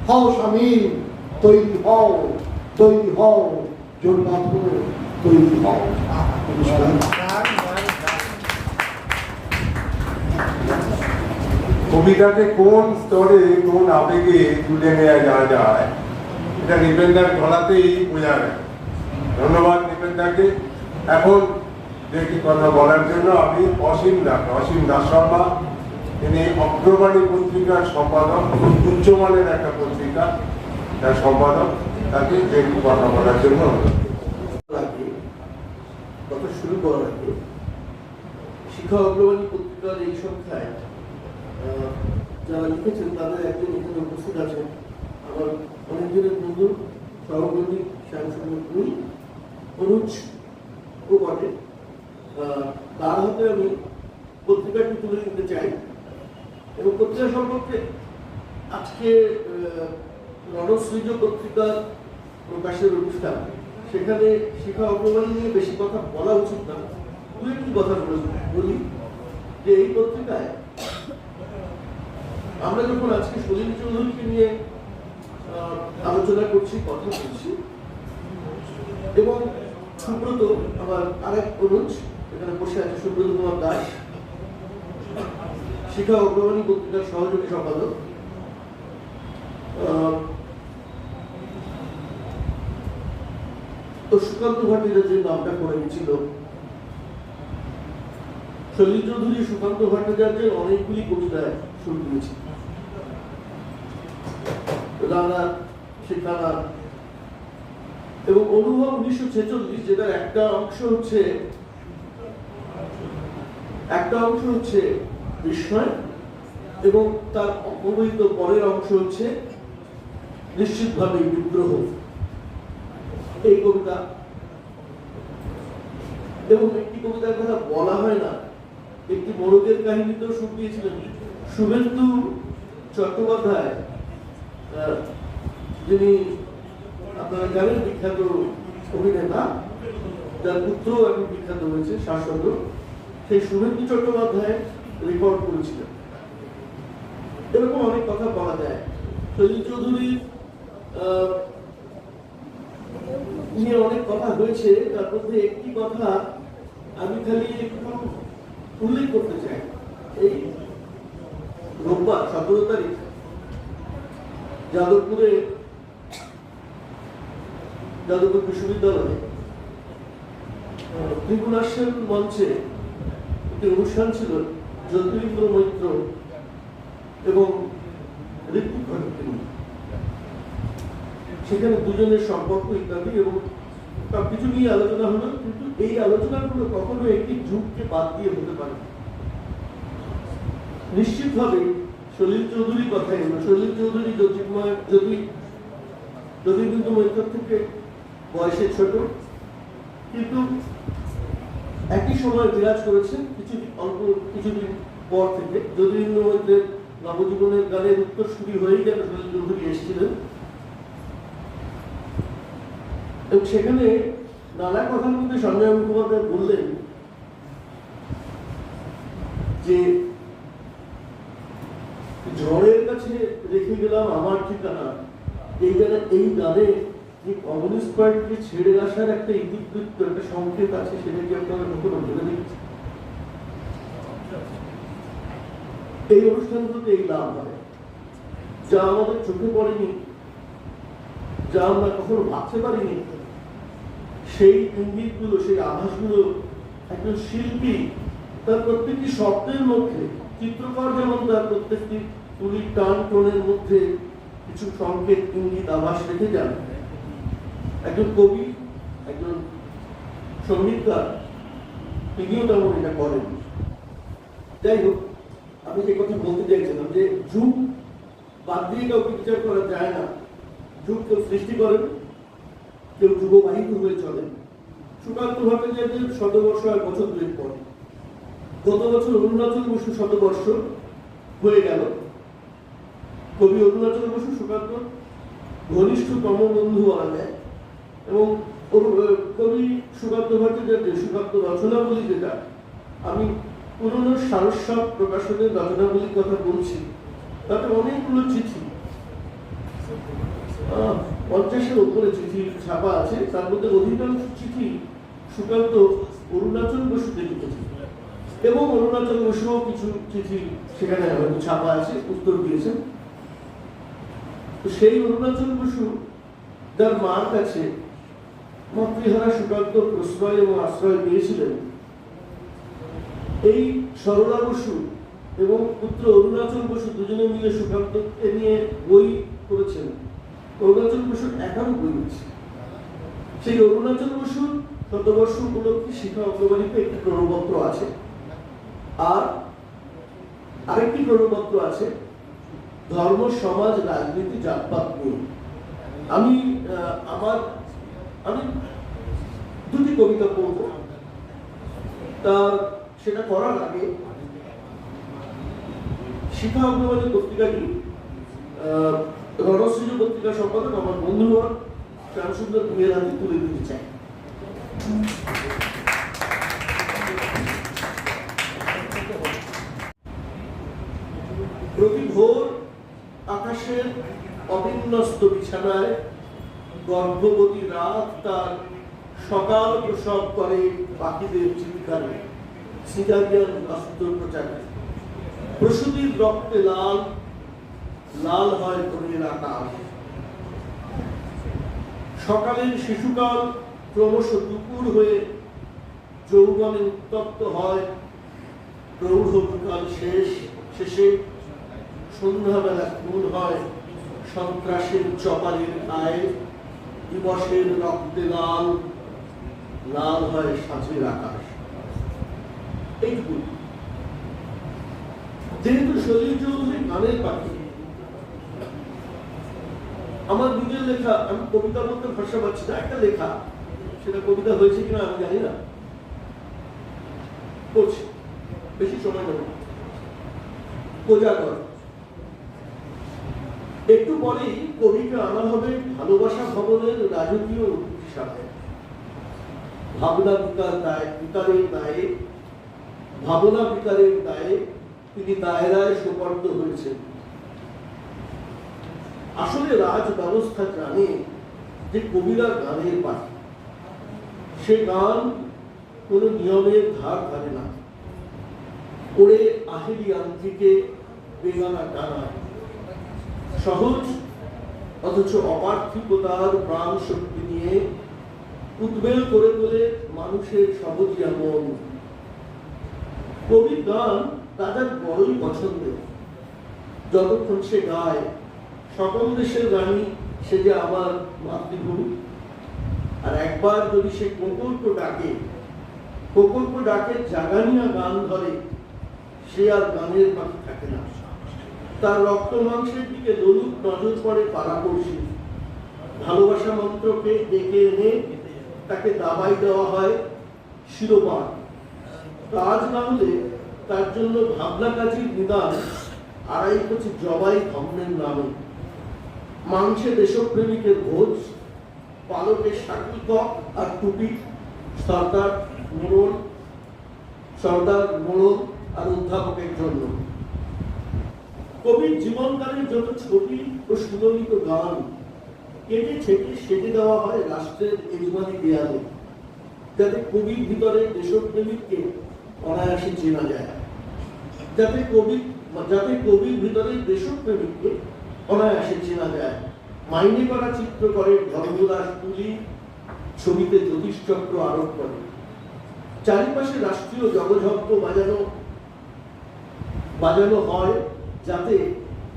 হও সামিল, তৈরি হও, তৈরি হও, জোট বাঁধো, তৈরি হও। কবিতাকে কোন স্তরে কোন আবেগে তুলে নেওয়া যায় এটা নিপেনদার গলাতেই বোঝা যায়। ধন্যবাদ নিপেনদাকে। এখন যে একটি কথা বলার জন্য আমি অসীম দাস শর্মা, তিনি অগ্রবাণী পত্রিকার সম্পাদক, খুব উচ্চমানের একটা পত্রিকা, তার সম্পাদক, তাকে যে একটি কথা বলার জন্য কথা শুরু করার আগে শিক্ষা অগ্রবাণী পত্রিকার এই সংখ্যায় যারা লিখেছেন তাদের একজন এখানে উপস্থিত আছেন, আমার অনেকজনের বন্ধু, সহকর্মী, শ্যামসুন্দর অনুজ ও বটে। তার হাতে আমি পত্রিকাটি তুলে নিতে চাই এবং পত্রিকা সম্পর্কে আজকে রণসৃজ পত্রিকার প্রকাশের অনুষ্ঠান, সেখানে শিক্ষা অগ্রবাণী নিয়ে বেশি কথা বলা উচিত না, দু একটি কথা বলি যে এই পত্রিকায় আমরা যখন আজকে সলিল চৌধুরীকে নিয়ে আলোচনা করছি, কথা বলছি, এবং সুব্রত, আমার আরেক অনুজ এখানে বসে আছে, সুব্রত কুমার দাস, শিক্ষা অগ্রবাণী পত্রিকার সহযোগী সম্পাদক, তো সুকান্ত ভট্টাচার্য যে নামটা করে গেছিল, সলিল চৌধুরী সুকান্ত ভট্টাচার্যের অনেকগুলি কবিতায় সুর দিয়েছে, রানা, শিক্ষানা এবং অনুভব 1946, যেটার একটা অংশ হচ্ছে বিস্ময় এবং তার অপবিত পরের অংশ হচ্ছে নিশ্চিতভাবে বিদ্রোহ। এই কবিতা এবং একটি কবিতার কথা বলা হয় না, একটি মোরগের কাহিনীতেও সুর দিয়েছিলেন শুভেন্দু চট্টোপাধ্যায়, যিনি আপনারা জানেন বিখ্যাত অভিনেতা, যার পুত্র এখন বিখ্যাত হয়েছে শাসক, সেই শুভেন্দু চট্টোপাধ্যায় রেকর্ড করেছিলেন। এরকম অনেক কথা বলা যায়। সলিল চৌধুরী নিয়ে অনেক কথা হয়েছে, তার মধ্যে একটি কথা আমি খালি একটু উল্লেখ করতে চাই। এই রোববার 17 তারিখ যাদবপুর বিশ্ববিদ্যালয়ে ত্রিগুণাসন মঞ্চে একটি অনুষ্ঠান ছিল, জ্যোতিরিন্দ্র মৈত্র এবং ঋত্বিক ঘটক, সেখানে দুজনের সম্পর্ক ইত্যাদি এবং সবকিছু নিয়ে আলোচনা হলো, কিন্তু এই আলোচনাগুলো কখনো একটি যুগকে বাদ দিয়ে হতে পারে। নিশ্চিতভাবে সলিল চৌধুরী কথাই হলো, সলিল চৌধুরী জ্যোতিরিন্দ্র মৈত্র থেকে বয়সে ছোট, কিন্তু একই সময় বিরাজ করেছেন কিছুদিন পর থেকে। জ্যোতিরিন্দ্র মৈত্রের নবজীবনের গানের উত্তরসূরি হয়েই যেন সলিল চৌধুরী এসেছিলেন এবং সেখানে নানা কথার মধ্যে সঞ্জয় মুখোপাধ্যায় বললেন যে ঝড়ের কাছে রেখে গেলাম আমার ঠিকানা, এই গানে যে কমিউনিস্ট পার্টিকে ছেড়ে আসার একটা ইতিবৃত্ত, একটা সংকেত আছে, সেটা কি আপনারা কখনো ভেবে দেখেছেন? এই অনুষ্ঠানগুলোতে এই লাভ হয়, যা আমাদের চোখে পড়েনি, যা আমরা কখনো ভাবতে পারিনি, সেই ইঙ্গিতগুলো, সেই আভাসগুলো একজন শিল্পী তার প্রত্যেকটি শব্দের মধ্যে চিত্রকর যেমন তার প্রত্যেকটি তুলির টান টোনের মধ্যে কিছু সংকেত ইঙ্গিত আভাস রেখে যান, একজন কবি, একজন সঙ্গীতকার তিনিও তেমন এটা করেন। যাই হোক, আমি যে কথা বলতে চাইছিলাম যে যুগ বাদ দিয়ে কাউকে বিচার করা যায় না। যুগ কেউ সৃষ্টি করেন, কেউ যুগবাহিত হয়ে চলেন। সুকান্ত ভট্টাচার্যের শতবর্ষ আর বছর দুয়েক পরে, গত বছর অরুণাচল বসু শতবর্ষ হয়ে গেল। কবি অরুণাচল বসু সুকান্ত ঘনিষ্ঠতম বন্ধু বলা যায়, এবং কবি সুকান্ত ভট্টাচার্যের সুকান্ত রচনাবলী, যেটা আমি পুরনো সারস্বত প্রকাশনের রচনাবলীর কথা বলছি, তাতে অনেকগুলো চিঠি, 50-এর উপরে চিঠি ছাপা আছে। তার মধ্যে অধিকাংশ চিঠি সুকান্ত অরুণাচল বসুকে লিখেছে, এবং অরুণাচল বসুও কিছু চিঠি সেখানে হয়তো ছাপা আছে, উত্তর দিয়েছেন। তো সেই অরুণাচল বসু যার মার কাছে মাতৃহারা সুকান্ত প্রশ্রয় এবং আশ্রয় পেয়েছিলেন, এই সরলা বসু এবং পুত্র অরুণাচল বসু দুজনে মিলে সুকান্তকে নিয়ে বই করেছেন। অরুণাচল বসুর একারও বই হচ্ছে। সেই অরুণাচল বসুর শতবর্ষ উপলক্ষে শিক্ষা অগ্রগণিতে একটি প্রণপত্র আছে, আর আরেকটি প্রণপত্র আছে ধর্ম, সমাজ, রাজনীতি, জাতপাত নিয়ে। আমি দুটি কবিতা পড়ব। তার সেটা করার আগে শিক্ষা অগ্রগণি পত্রিকাটি রণশ্রী পত্রিকা সম্পাদক আমার বন্ধু শ্যামসুন্দর ভূঁইয়ার হাতে তুলে দিতে চাই। প্রতি ভোর আকাশের অবিন্যস্ত বিছানায় গর্ভবতী রাত তার সকাল প্রসব করে পাখিদের চিৎকারে, সিজারিয়ান অস্ত্রোপচারে। প্রসূতির রক্তে লাল লাল হয় ভোরের আকাশ। সকালের শিশুকাল ক্রমশ দুপুর হয়ে যৌবনে উত্তপ্ত হয়। প্রৌঢ়কাল শেষে সন্ধ্যাবেলা খুন হয় সন্ত্রাসের চপারের আয়। দিবসের রক্তে লাল লাল হয় সাঁচের আকাশ। এইটুকু। যেহেতু সলিল চৌধুরী গানের পাখি, আমার নিজের লেখা, আমি কবিতা বলতে ভাষা পাচ্ছি না, একটা লেখা, সেটা কবিতা হয়েছে কিনা আমি জানি না, করছি, বেশি সময় নেব। কোজাগর। একটু পরেই কবিকে আনা হবে ভালোবাসা ভবনের রাজকীয় হিসাবে। ভাবনা বিকারের দায়ে, ভাবনা বিকারের দায়ে তিনি দায়রায় সোপর্দ হয়েছেন। আসলে রাজ ব্যবস্থা জানে যে কবিরা গানের পাখি। সে গান কোনো নিয়মের ধার ধারে না, ওরে আহেরি আন্ত্রিকে বেগানা টানায়। সহজ অথচ অপার্থিবতার প্রাণ শক্তি নিয়ে উদ্বেল করে তোলে মানুষের সহজিয়া মন। কবির গান রাজার বড়ই পছন্দের। যতক্ষণ সে গায় সকল দেশের রানী সে যে আমার মাতৃভূমি। আর একবার যদি সে প্রকল্প ডাকে জাগানিয়া গান ধরে, সে আর গানের পাখি থাকে না। তার রক্ত মাংসের দিকে দলুক নজর পড়ে পাড়াপড়শি। ভালোবাসা মন্ত্রকে ডেকে এনে তাকে দাবাই দেওয়া হয় শিরোপান। কাজ না হলে তার জন্য ভাবনা কাজীর নিদান 2.5 কোটি জবাই ধর্মের নামে। মাংসে দেশপ্রেমিকের ভোজ, পালকে শাকিল কক আর টুপি সর্দার মোড়ল আর অধ্যাপকের জন্য। কবির জীবনকালের যত ছবি ও সুললিত গান কেটে ছেটে সেটে দেওয়া হয় রাষ্ট্রের এজমানি দেয়ালে, যাতে কবির ভিতরে দেশপ্রেমিককে অনায়াসে চেনা যায়। যাতে কবির ভিতরে দেশপ্রেমিককে অনায়াসে চেনা যায়। মাইনে করা চিত্র করে ধর্মদাস তুলি, ছবিতে জ্যোতিষচক্র আরোপ করে। চারিপাশে রাষ্ট্রীয় জগঝপ্প বাজানো হয় যাতে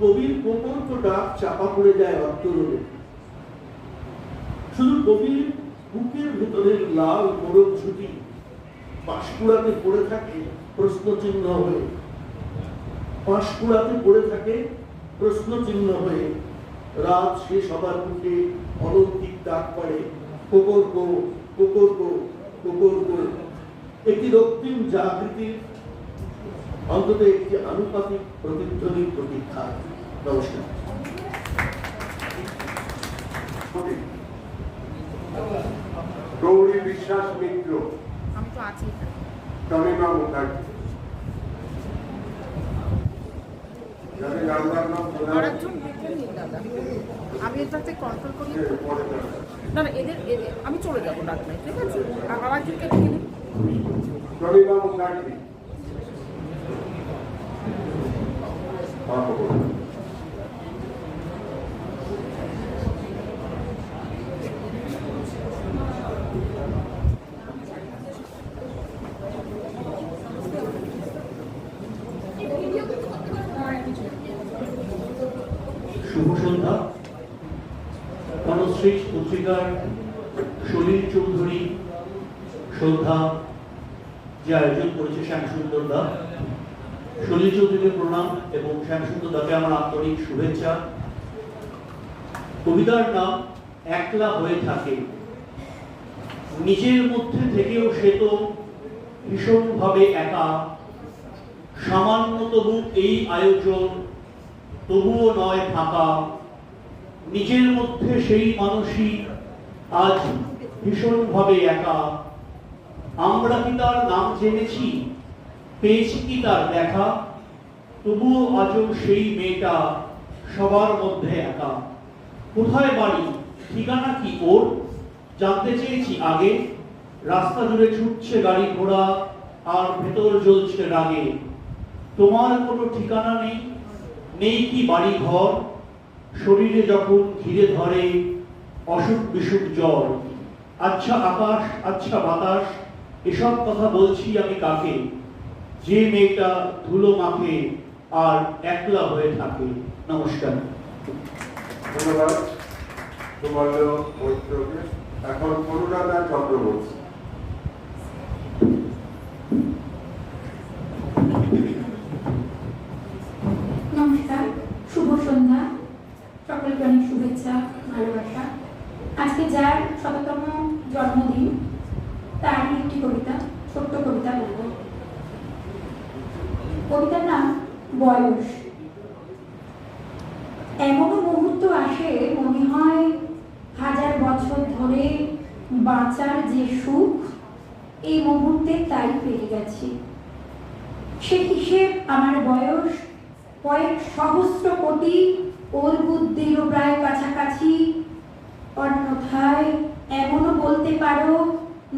কবির প্রকল্পটা চাপা পড়ে যায় অন্তরে। শুধু কবির বুকের ভেতরের লাল মোড়ক ঝুঁটি পাঁশকুড়াতে পড়ে থাকে প্রশ্নচিহ্ন হয়ে, পাঁশকুড়াতে পড়ে থাকে প্রশ্নচিহ্ন হয়ে। রাত শেষ হবার মুখে অলৌকিক ডাক পড়ে, কোকরকো কোকরকো কোকরকো। একটি রক্তিম জাগৃতির, অন্তত একটি আনুপাতিক প্রতিধ্বনির প্রতীক্ষা। নমস্কার। গৌরী বিশ্বাস মিত্র, আমি তো আছি তমিমা মুখার্জি, যাদের নাম্বার নাম আরেকজন দেখে নিন দাদা, আমি এটাতে কন্ট্রোল করি। না না, এদের আমি চলে যাবো ডাক্তার, ঠিক আছে? আর আরেকজনকে দেখে নিন। তমিমা মুখার্জি, শুভ সন্ধ্যা। বনশ্রী পত্রিকার সলিল চৌধুরী সন্ধ্যা যে আয়োজন করেছে শ্যামসুন্দর দা, সলিল চৌধুরীকে প্রণাম এবং শ্যামসুন্দর দাকে আমার আন্তরিক শুভেচ্ছা। কবিতার নাম একলা হয়ে থাকে। নিজের মধ্যে থেকেও সে তো ভীষণভাবে একা। সামান্য তবু এই আয়োজন, তবুও নয় ফাঁকা। নিজের মধ্যে সেই মানুষই আজ ভীষণভাবে একা। আমরা কি তার নাম জেনেছি, পেয়েছি কি তার দেখা? তবুও আজও সেই মেয়েটা সবার মধ্যে একা। কোথায় বাড়ি, ঠিকানা কি ওর, জানতে চেয়েছি আগে। রাস্তা জুড়ে ছুটছে গাড়ি ঘোড়া, আর ভেতর জ্বলছে রাগে। তোমার কোনো ঠিকানা নেই, নেই কি বাড়ি ঘর? শরীরে যখন ঘিরে ধরে অসুখ বিসুখ জ্বর। আচ্ছা আকাশ, আচ্ছা বাতাস, এসব কথা বলছি আমি কাকে? যে মেয়েটা ধুলো মাখে আর একলা হয়ে থাকে। নমস্কার। ধন্যবাদ সুবর্ণ মৈত্রকে। এখন করুণাদার চক্রবর্তী। নমস্কার, শুভ সন্ধ্যা। সকলকে অনেক শুভেচ্ছা, ভালোবাসা। আজকে যার ১০০তম জন্মদিন, তারই একটি কবিতা, ছোট্ট কবিতা বলব। কবিতার নাম বয়স। এমনও মুহূর্ত আসে মনে হয় ১০০০ বছর ধরে বাঁচার যে সুখ, এই মুহূর্তে তাই পেয়ে গেছি। সে হিসেব আমার বয়স কয়েক সহস্র কোটি, ওর বুদ্ধিরও প্রায় কাছাকাছি। অন্যথায় এমনও বলতে পারো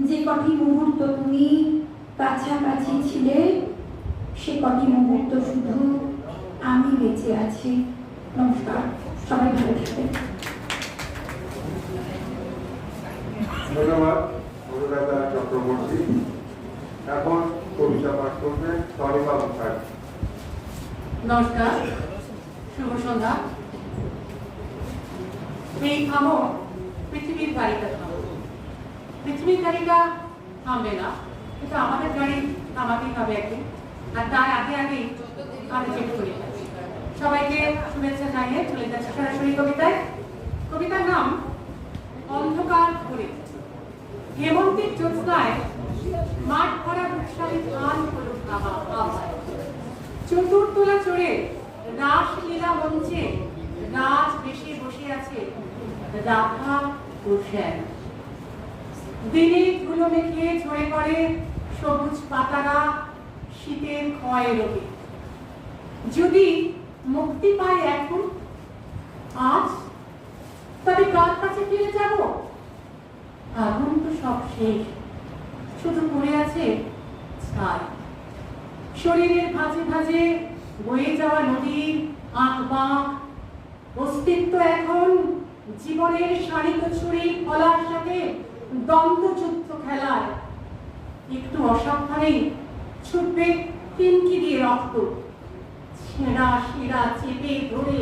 যে কটি মুহূর্ত তুমি কাছাকাছি ছিলে, সে কটি মুহূর্ত শুধু আমি বেঁচে আছি। নমস্কার, সবাই ভালো থাকবেন। ধন্যবাদ অনুরাধা চক্রবর্তী। এখন কবিতা পাঠ করবে তনিমা মুখার্জি। নমস্কার, শুভ সন্ধ্যা। এই থামো, পৃথিবীর গাড়িটা থামো। পৃথিবীর গাড়িটা থামবে না, কিন্তু আমাদের গাড়ি থামাতেই হবে একদিন। আর তার আগে আগেই আমি চেক করি। সবাইকে শুভেচ্ছা জানিয়ে চলে যাচ্ছে সরাসরি কবিতায়। কবিতার নাম অন্ধকার ঘুরে। হেমন্তের জ্যোৎস্নায় মাঠ ভরা উৎসাহী ধান হলো আবার। চতুর্থলা চড়ে রাসলীলা মঞ্চে রাজ বেশি বসে আছে রাধা ও শ্যাম। দিনে ধুলো মেখে ঝরে পড়ে সবুজ পাতারা শীতের ক্ষয় রোগে। যদি মুক্তি পায় এখন আজ, তবে কার কাছে ফিরে যাব? আগুন তো সব শেষ, শুধু পড়ে আছে ছাই। শরীরের ভাঁজে ভাঁজে বয়ে যাওয়া নদীর আঁক বাঁক অস্তিত্ব এখন জীবনের শাড়িত ছুরি ফলার সাথে দ্বন্দ্বযুদ্ধ খেলায়। একটু অসাবধানে ছুটবে টিনকি দিয়ে রক্ত। ছেঁড়া শিরা চেপে ধরে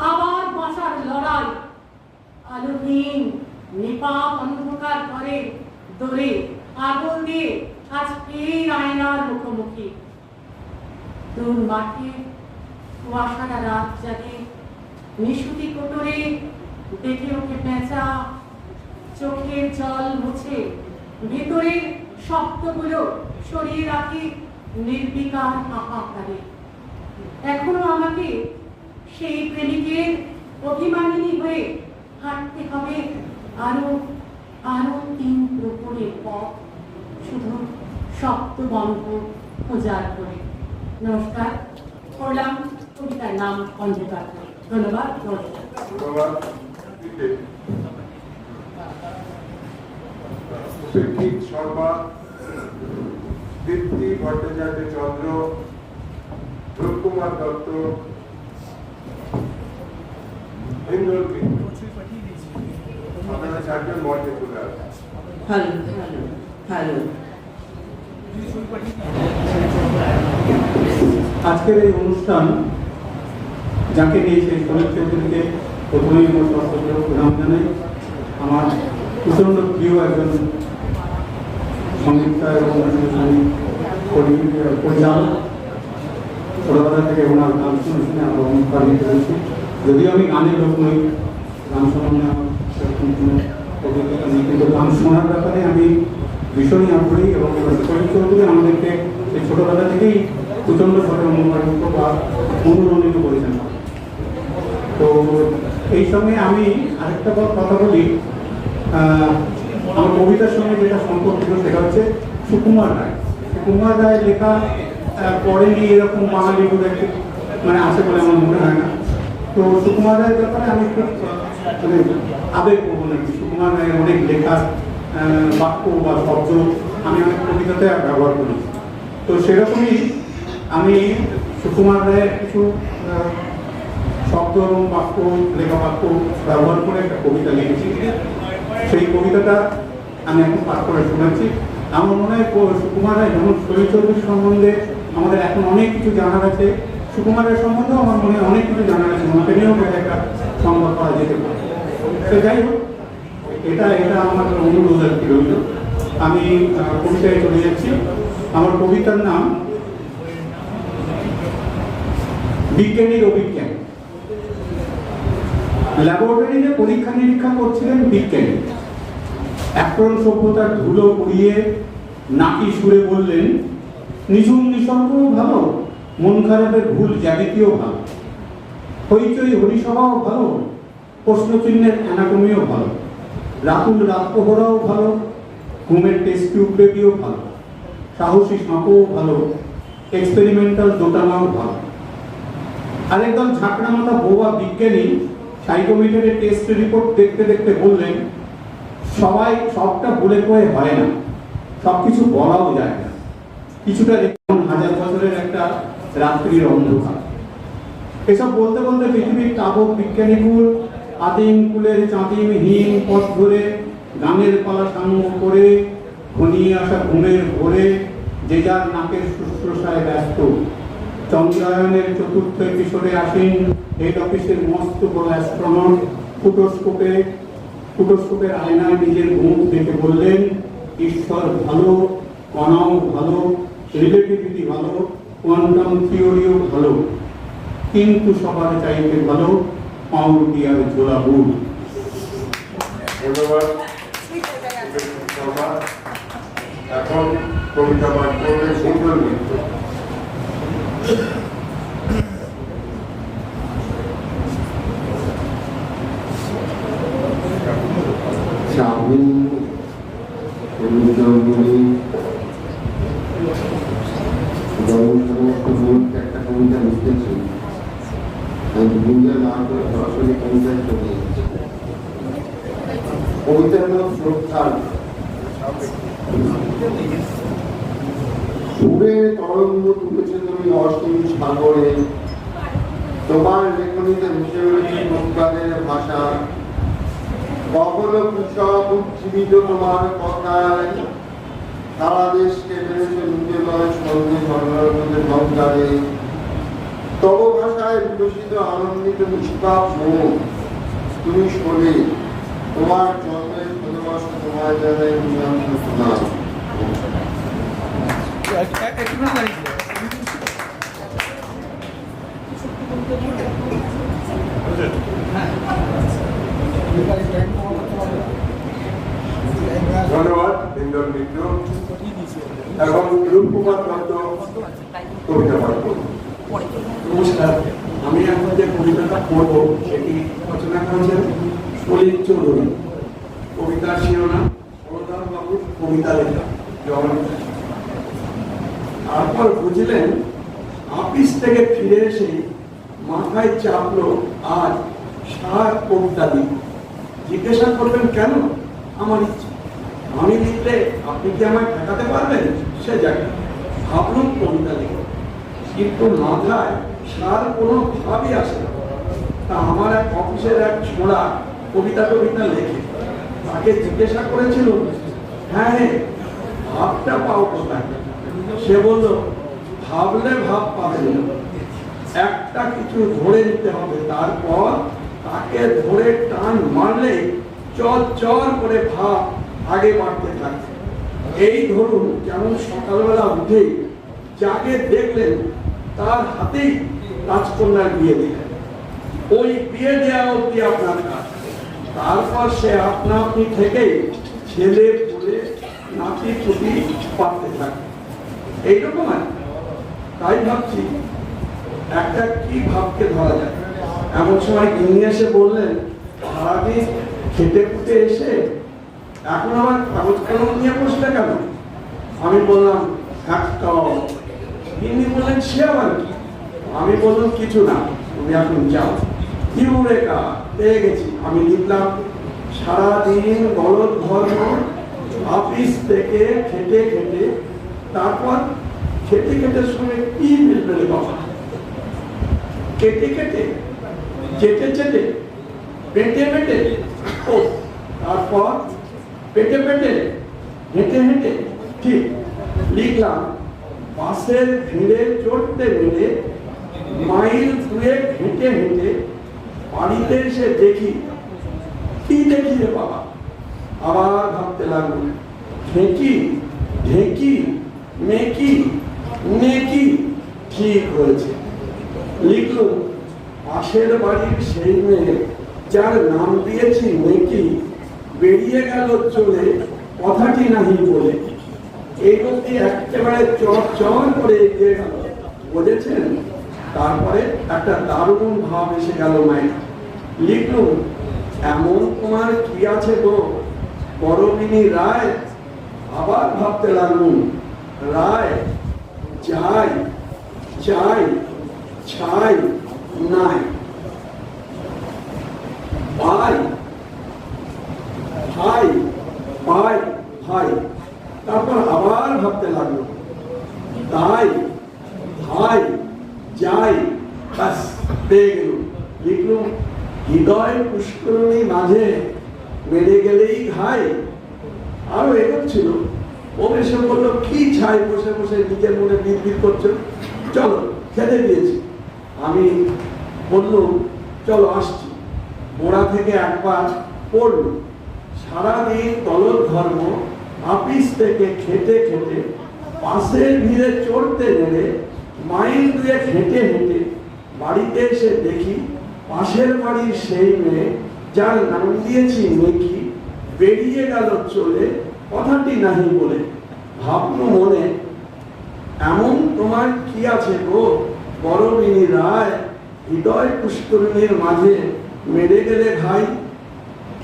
আবার বাঁচার লড়াই। আলোহীন নিপাপ অন্ধকার ঘরে দোলে আগুন দিয়ে আজ ফের আয়নার মুখোমুখি। দূর মাঠে কুয়াশারা রাত জাগে, নিশুতি কোটরে দেখে ওঠে পেঁচা, চোখের জল মুছে ভেতরের শব্দগুলো সরিয়ে রাখে নির্বিকার হাহাকারে। এখনো আমাকে সেই প্রেমিকের অভিমানিনী হয়ে হাঁটতে হবে আরো আরো 3 প্রহরের পথ, শুধু শব্দবন্ধ খোঁজার করে। নমস্কার, পড়লাম কবিতার নাম অন্ধকার। ধন্যবাদ। ধন্যবাদ। উপেক্ষিত শর্মা, দীপ্তি ভট্টাচার্য চন্দ্র, ধ্রুবকুমার দত্ত, ইন্দ্রল মিত্র, আপনারা 4 জন মঞ্চে চলে আসেন। আজকের এই অনুষ্ঠান যাকে নিয়েছে শরীর চৌধুরীকে প্রথমেই আমার সশ্রদ্ধ প্রণাম জানাই। আমার প্রচণ্ড প্রিয় একজন সঙ্গীতটা এবং পরিচালক, ছোটবেলা থেকে ওনার গান শুনে শুনে আমরা অনুপ্রাণিত হয়েছি। যদিও আমি গানের লোক নই, গান সম্বন্ধে আমার সেরকম কোনো অভিজ্ঞতা নেই, কিন্তু গান শোনার ব্যাপারে আমি ভীষণই আগ্রহী এবং শরীর চৌধুরী আমাদেরকে এই ছোটবেলা থেকেই প্রচণ্ডভাবে অনুপ্রাণিত বা অনুরণিত করেছেন। তো এই সঙ্গে আমি আরেকটা কথা বলি, আমার কবিতার সঙ্গে যেটা সম্পর্কিত সেটা হচ্ছে সুকুমার রায়। সুকুমার রায়ের লেখা পড়েনি এরকম বাঙালি বলে মানে আছে বলে আমার মনে হয় না। তো সুকুমার রায়ের ব্যাপারে আমি খুব মানে আবেগ করবো নাকি, সুকুমার রায়ের অনেক লেখার বাক্য বা শব্দ আমি অনেক কবিতাতে ব্যবহার করি। তো সেরকমই আমি সুকুমার রায়ের কিছু শব্দ এবং বাক্য, লেখা বাক্য ব্যবহার করে একটা কবিতা লিখেছি। সেই কবিতাটা আমি এখন পাঠ করে শোনাচ্ছি। আমার মনে হয় সুকুমার রায় যেমন শরীর চৌধুরী সম্বন্ধে আমাদের এখন অনেক কিছু জানার আছে, সুকুমার রায় সম্বন্ধেও আমার মনে হয় অনেক কিছু জানার আছে, ওনাকে নিয়েও একটা সংবাদ করা যেতে পারে। তো যাই হোক, এটা আমার অনুরোধ আর কি রইল। আমি কবিতায় চলে যাচ্ছি। আমার কবিতার নাম বিজ্ঞানীর অভিজ্ঞান। ল্যাবরেটরিতে পরীক্ষা নিরীক্ষা করছিলেন বিজ্ঞানী। একরণ সভ্যতার ধুলো উড়িয়ে নাকি সুরে বললেন, নিঝুম নিসর্গও ভালো, মন খারাপের ভুল জ্যামিতিও ভালো, হইচই হরিসভাও ভালো, প্রশ্নচিহ্নের অ্যানাটমিও ভালো, রাতুল রাতপ্রহরাও ভালো, ঘুমের টেস্ট টিউব বেবিও ভালো, সাহসী সাঁকও ভালো, এক্সপেরিমেন্টাল দোটানাও ভালো। আরেকদল ঝাঁকড়া মাথা বোবা বিজ্ঞানী সাইকোমিটারের টেস্ট রিপোর্ট দেখতে দেখতে বললেন, সবটা বলে কয়ে হয় না, সবকিছু বলাও যায় না, কিছুটা দেখুন 1000 বছরের একটা রাত্রির অন্ধকার। এসব বলতে বলতে পৃথিবীর তাবক বিজ্ঞানীকুল আদিম কুলের চাঁদিমহীন পথ ধরে গানের পালা সাঙ্গ করে ঘনিয়ে আসা ঘুমের ভোরে যে যার নাকের শুশ্রূষায় ব্যস্ত। চন্দ্রায়নের 4র্থ এপিসোডে আসেন হেড অফিসের মস্ত বড় অ্যাস্ট্রনট ফুটোস্কোপের আয়নায় নিজের মুখ দেখে বললেন, ঈশ্বর ভালো, কণাও ভালো, রিলেটিভিটি ভালো, কোয়ান্টাম থিওরিও ভালো, কিন্তু সবার চাইতে ভালো পাউরুটি আর ঝোলা বুট। ধন্যবাদ। এখন কবিতা পাঠ করবেন ইন্দ্রল মিত্র। স্বামী একটা কবিতা লিখতেছি, না করে সরাসরি কবিতায় চলে যাচ্ছে। কবিতার নাম শ্রদ্ধা। সুরের তরঙ্গ তুলেছে তুমি অসীম সাগরে, তোমার লেখনীতে মিশে রয়েছে প্রজ্ঞানের ভাষা। কখনো কৃষক উজ্জীবিত তোমার কথায় সারা দেশকে বেড়েছে নিজের সঙ্গে ঝর্ণার মধ্যে ঝঞ্ঝারে। তব ভাষায় বিকশিত আনন্দিত নিষ্পাপ মন তুমি শোনে, তোমার জন্মের ভালোবাসা তোমার জানায় প্রণাম। ধন্যবাদ ইন্দর মিত্র। এখন রূপকুমার দত্ত কবিতা পাঠ করুন। নমস্কার, আমি এখন যে কবিতাটা পড়ব সেটি রচনা করেছেন সলিল চৌধুরী। কবিতার শিরোনাম সরদার বাবুর কবিতা লেখা। তারপর বুঝলেন, অফিস থেকে ফিরে এসে মাথায় চাপলো আজ সার কবিতা লিখ। জিজ্ঞাসা করবেন কেন? আমার ইচ্ছে। আমি লিখলে আপনি কি আমায় ঠেকাতে পারবেন? সে জায়গা ভাবলুম কবিতা লিখ, কিন্তু মাথায় সার কোনো ভাবই আসে না। তা আমার এক অফিসের এক ছোড়া কবিতা লেখে, তাকে জিজ্ঞাসা করেছিল, হ্যাঁ ভাবটা পাও কোথায়? সে বলল, ভাবলে ভাব পাবে না, একটা কিছু ধরে নিতে হবে, তারপর তাকে ধরে টান মারলে চল চল করে ভাব আগে বাড়তে থাকে। এই ধরুন, যেমন সকালবেলা উঠেই যাকে দেখলেন তার হাতেই রাজকন্যার বিয়ে দিলেন, ওই বিয়ে দেওয়া অব্দি আপনার কাজ। তারপর সে আপনা আপনি থেকেই ছেলে পুলে নাতি পুতি পারতে থাকে। এইরকম আর তাই ভাবছি একটা কি ভাবকে ধরা যায়। এমন সময় গিন্নি এসে বললেন, সারাদিন খেটে খুটে এসে এখন আবার কাগজ কলম নিয়ে বসলে কেন? আমি বললাম, একটা। গিন্নি বললেন, সে আবার কি? আমি বললাম, কিছু না, তুমি এখন যাও। ইউরেকা, পেয়ে গেছি। আমি লিখলাম, সারাদিন গলদ ধর্ম, অফিস থেকে খেটে খেটে, তারপর খেটে খেটে শুনে কি মিলবে রে বাবা? কেটে কেটে, চেটে চেটে, পেটে পেটে, ও তারপর পেটে পেটে, হেঁটে হেঁটে। ঠিক লিখলাম, বাসের ভিড়ে চড়তে মেরে মাইল দুয়ে হেঁটে হেঁটে বাড়িতে এসে দেখি, কি দেখি রে বাবা? আবার ভাবতে লাগলো, ঢেঁকি ঢেঁকি, মেকি নেকি, ঠিক হয়েছে। লিখলো, পাশের বাড়ির সেই মেয়ে যার নাম দিয়েছি নেকি, বেরিয়ে গেল চলে, কথাটি নাহি বলে। এই অবধি একেবারে চর চর করে এগিয়ে গেল, বুঝেছেন? তারপরে একটা দারুণ ভাব এসে গেল মায়ের। লিখলুম, এমন তোমার কি আছে গো বড়বিনী রায়? আবার ভাবতে লাগলুম, রায় যাই চাই ছাই নাই, ভাই ভাই ভাই ভাই। তারপর আবার ভাবতে লাগলো, তাই ভাই যাই, ব্যাস পেয়ে গেল। লিখলুম, হৃদয় পুষ্করণী মাঝে বেড়ে গেলেই ঘাই। আরো এগোচ্ছিল, ও এসে বললো, কি ছাই বসে বসে নিজের মনে বিড়বিড় করছো, চলো খেতে দিয়েছি। আমি বললুম, চলো আসছি। মোড়া থেকে একবার পড়ল, সারাদিন দলদ ধর্ম, অফিস থেকে খেটে খেটে, বাসের ভিড়ে চড়তে গেলে মাইল দুয়ে হেঁটে হেঁটে বাড়িতে এসে দেখি, পাশের বাড়ির সেই মেয়ে যার নাম দিয়েছি নেকি, বেরিয়ে গেল চলে, কথাটি নাহি বলে। ভাবলু মনে, এমন তোমার কি আছে গো বড়বিনী রায়? হৃদয় পুষ্করিণীর মাঝে মেরে গেলে ঘাই।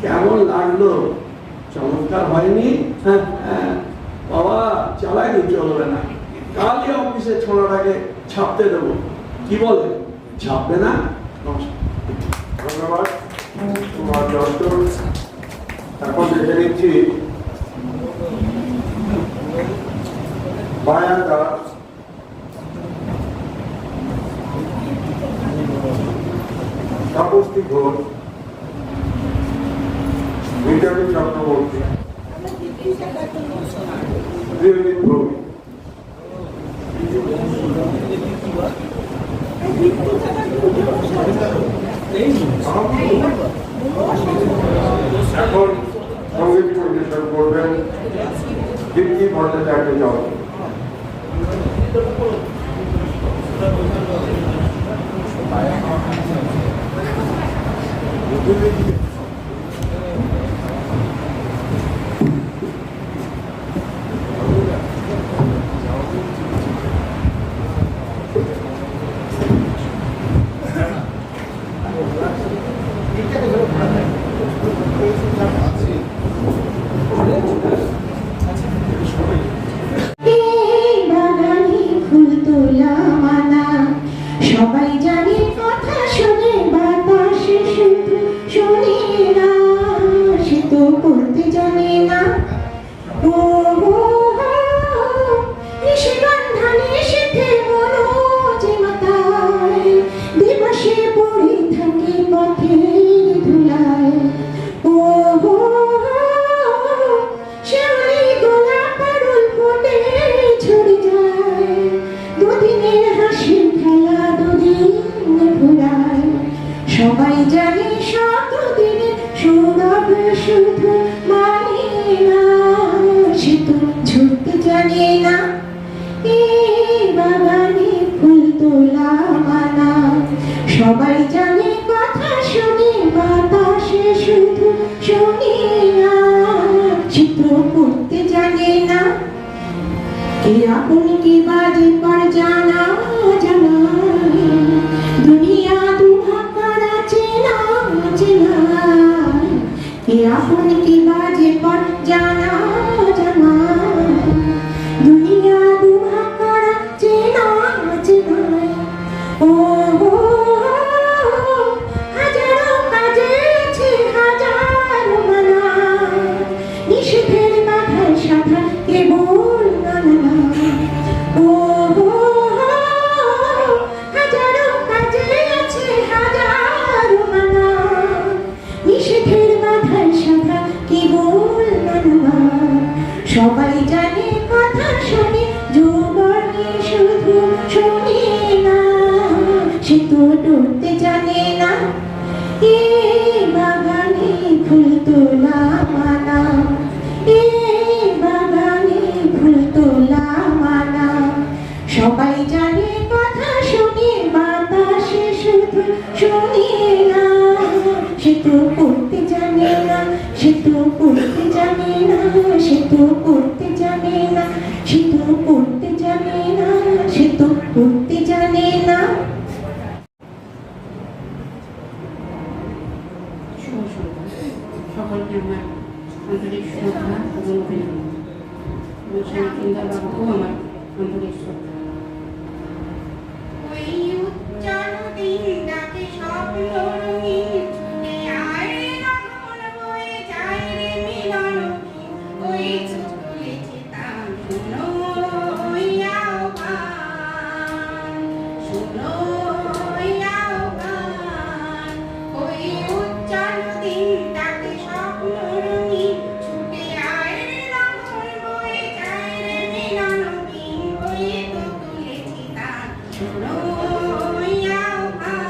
কেমন লাগলো? চমৎকার হয়নি? বাবা, চালাকি চলবে না, কালই অফিসে ছোড়াটাকে ছাপতে দেবো। কি বলে, ছাপবে না? ধন্যবাদ কুমার দত্ত। এখন দেখে নিচ্ছি মায়া দাস, তাপসী ঘোষ, মিতালি চক্রবর্তী, প্রিয়জিৎ ভৌমিক। এখন সঙ্গীত পরিবেশন করবেন দীপ্তি ভট্টাচার্য জয়। সবাই জানে কথা শুনে বাতাসে শুধু শুনি না, সে তো বলতে জানে না। ও ঋষিগন্ধানে শীতের মনোজে মাতায়, দিবসে পড়ে থাকে পথের ধুলায়। ও শিউলি গোলাপ পারুল ফোটে ছড়ে যায়, দুদিনের হাসির খেলা দুদিন ঘুরায়। সবাই জানে শত দিনের সৌরভ শুধু মানে না, সে তো ঝুঁকতে জানে না। এই বাগানে ফুল তোলা মানা, সবাই জানে কথা শুনে বাতাসে শুধু শুনি না, চিত্র পড়তে জানে না। কে আপন কি বাজে পর জানা জানা, দুনিয়া দুহা করা চেনা চেনা। কে আপন কি বাজে পর জানা জানা, দুনিয়া দুহা করা চেনা চেনা। ও হাজারো কাজে আছে হাজারো মানা, নিষেধের বাধায় সাধা কেবল নানা। ও হাজারো কাজে আছে হাজারো মানা, নিষেধের বাধায় সাধা কেবল নানা। সবাই জানে কথা শুনে যৌবনে শুধু শুনি না, সে তো ডরতে জানে না। এ বাগানে ফুল তোলা মানা, এ বাগানে ফুল তোলা মানা। সবাই জানে কথা শুনে বাতাসে শুধু শুনি না, সে তো পড়তে জানে না, সে তো পড়তে জানে না, সে তো পড়তে জানে না, সে তো পড়তে জানে না, সে তো পড়তে জানে না। সকলকে আমার আন্তরিক শ্রদ্ধা এবং অভিনন্দন। আমার স্বামী ইন্দ্রবাবুকেও আমার আন্তরিক শ্রদ্ধা। ওই উচ্চার দিন ডাকে স্বপ্ন রঙিন, ছুটে আয় নগর বয়ে যায় রে মিলন। ওই চুলেছে তার শুনো ওই আহ্বান, শুনো ওই আহ্বান। ওই উচ্চার দিন ডাকে স্বপ্ন রঙিন, ছুটে আয় রে নগর বয়ে যায় রে মিলন। ওই তো তুলেছি তার শুনো ওই আহ্বান।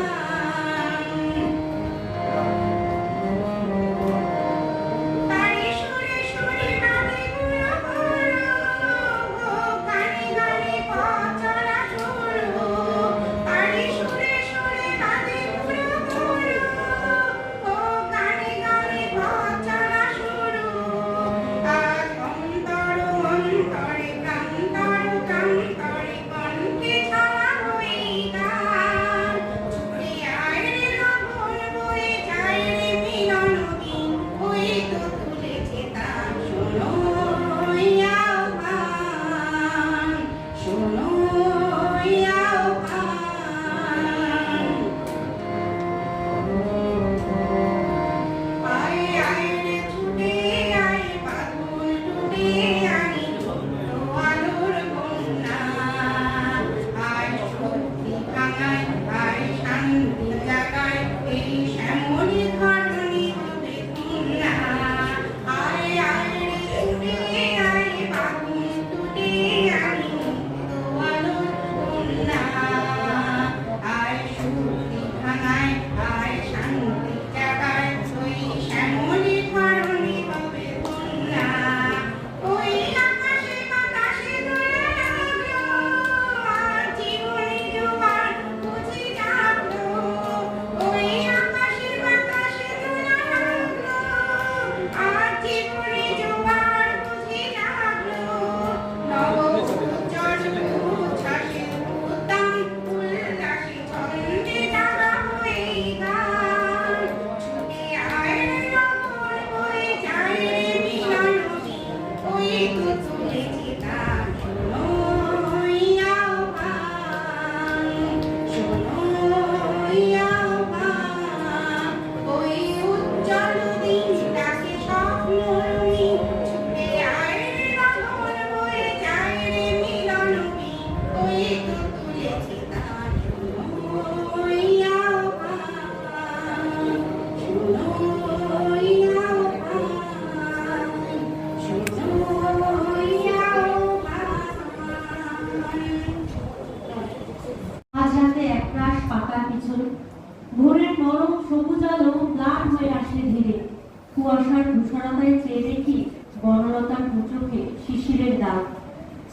হয়ে চেয়ে দেখি বনলতার দুচোখে শিশিরের দাগ।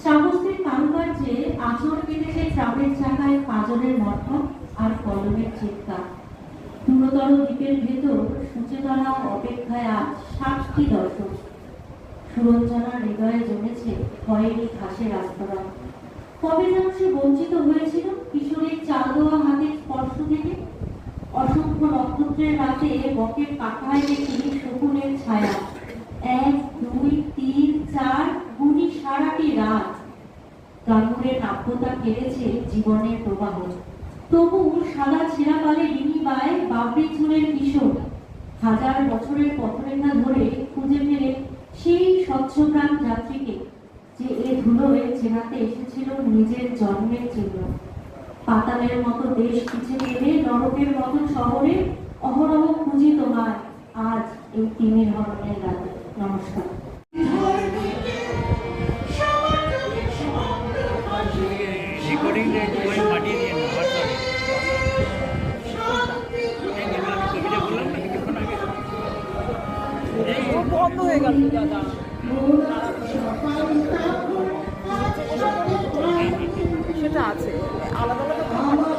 শ্রাবস্তীর কারুকার্যে আঁচড় কেটেছে ট্রামের চাকায় কাজলের মটক আর কলমের চিৎকার। দূরতর দ্বীপের ভেতর সূচেতলা অপেক্ষায় আজ 60টি দর্শক। সুরঞ্জনার হৃদয়ে জমেছে ভয়েরই ঘাসের আস্তরণ। কবে যেন সে বঞ্চিত হয়েছিল কিশোরীর চাল দেওয়া হাতের স্পর্শ থেকে। অসংখ্য নক্ষত্রের রাতে বকের পাখায় দেখি শকুনের ছায়া। 1, 2, 3, 4 গুণী সারাটি রাত। গাঙ্গুরের নাব্যতা কেড়েছে জীবনের প্রবাহ। তবু সাদা ছেঁড়া পালে ডিঙি বায় বাবরি চুলের কিশোর 1000 বছরের পথরেখা ধরে খুঁজে ফেলে সেই স্বচ্ছপ্রাণ যাত্রীকে, যে এ ধুলোয় চেনাতে এসেছিল নিজের জন্মের চিহ্ন। পাতালের মতো দেশ পিছে গেলে নরকের মতো শহরে অহরহ খুঁজি তোমায় আজ এই তিমির হরণের রাতে। নমস্কার। বন্ধ হয়ে গেল দাদা। সেটা আছে, আলাদা আলাদা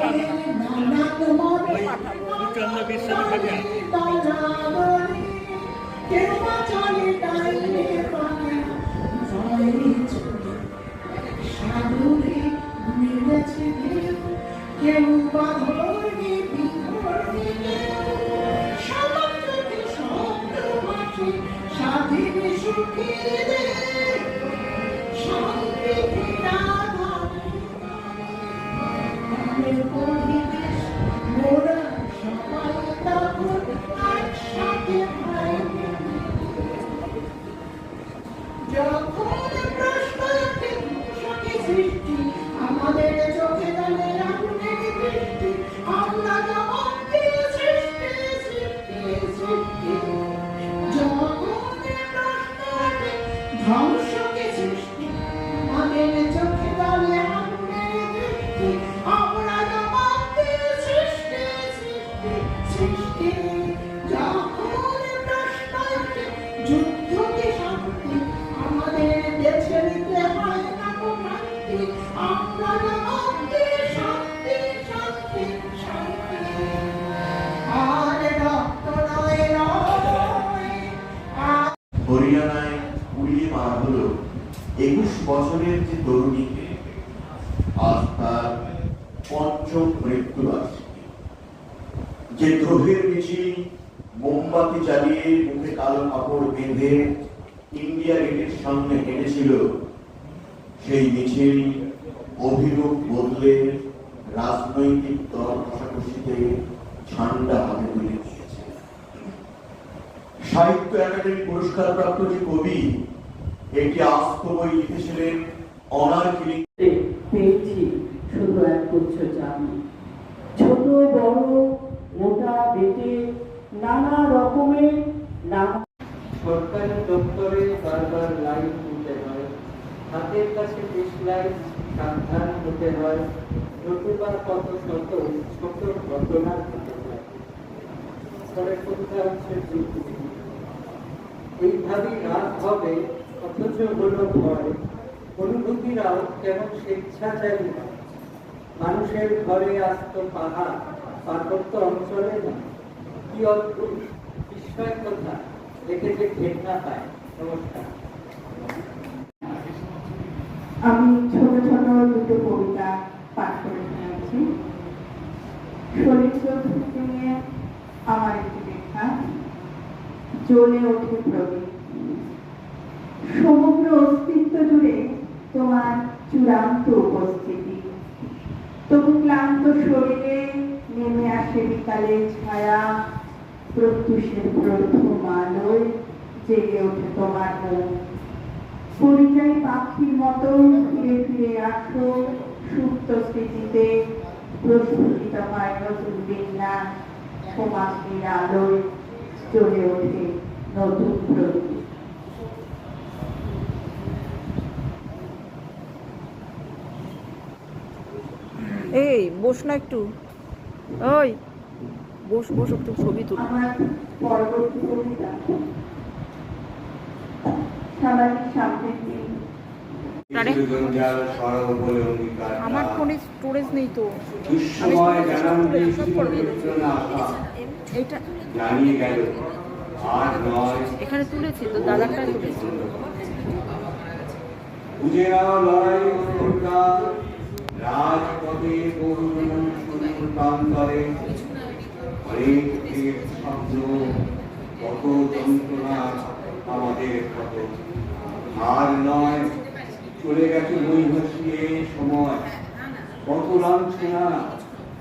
হরিয়ানায় উড়িয়ে মারা হলো 21 বছরের যে তরুণীকে, আজ তার 5ম মৃত্যুবার্ষিকী। যে দ্রোহের মিছিল মোমবাতি জ্বালিয়ে মুখে কালো কাপড় বেঁধে ইন্ডিয়া গেটের সামনে হেঁটেছিল, সেই মিছিল অভিরূপ বদলে রাজনৈতিক দল কষাকষিতে ঝান্ডা হাতে তুলে নিয়েছে। সাহিত্য একাডেমি পুরস্কার প্রাপ্ত যে কবি একটি আস্ত বই লিখেছিলেন অনার কিলিং। পেয়েছি শুধু এক গুচ্ছ জানি, ছোট বড় মোটা বেটে নানা রকমের নানা। সরকারি দপ্তরে বারবার লাইন দিতে হয়, হাতের কাছে লাইন সাবধান হতে হয়, নতুবা কত শত ছোট ঘটনা ঘটে যায়। পরে কোনটা হচ্ছে এইভাবেই রাত হবে, অথচ হলো ভয়। অনুভূতিরাও কেমন স্বেচ্ছাচারী হয়। মানুষের ঘরে আসত পাহাড়, পার্বত্য অঞ্চলে না। কি অদ্ভুত বিস্ময় কথা, দেখে যে ঘেন্না পায়। নমস্কার। আমি ছোট ছোট দুটো কবিতা পাঠ করে শোনাচ্ছি। শরীর চৌধুরীকে নিয়ে আমার একটি লেখা, জ্বলে ওঠে প্রদীপ। সমগ্র অস্তিত্ব জুড়ে তোমার চূড়ান্ত উপস্থিতি। তবু ক্লান্ত শরীরে নেমে আসে বিকালের ছায়া, প্রত্যুষের প্রথম আলোয় জেগে ওঠে তোমার মুখ। পরিযায়ী পাখির মতো ফিরে ফিরে আসো সুপ্ত স্মৃতিতে, প্রস্ফুটিত হয় নতুন বিন্যাস। সমাজের আলোয় জ্বলে ওঠে নতুন প্রদীপ। এই বস না একটু, ওই বস বস একটু ছবি তুল। আমার পরবর্তী কবিতা সামাজিক সম্প্রীতি আমার ফোনে স্টোরেজ নেই তো দুঃসময় জানামনি এইটা জানিয়ে গেল আর নয় এখানে তুলেছি তো দাদারটাই তুলেছি বুঝে নাও লড়াই সরকার রাজপথে প্রান্তরে অনেক শব্দ কত যন্ত্রণা আমাদের কত আর নয় চলে গেছে বই ভাসিয়ে সময় কত লাঞ্ছনা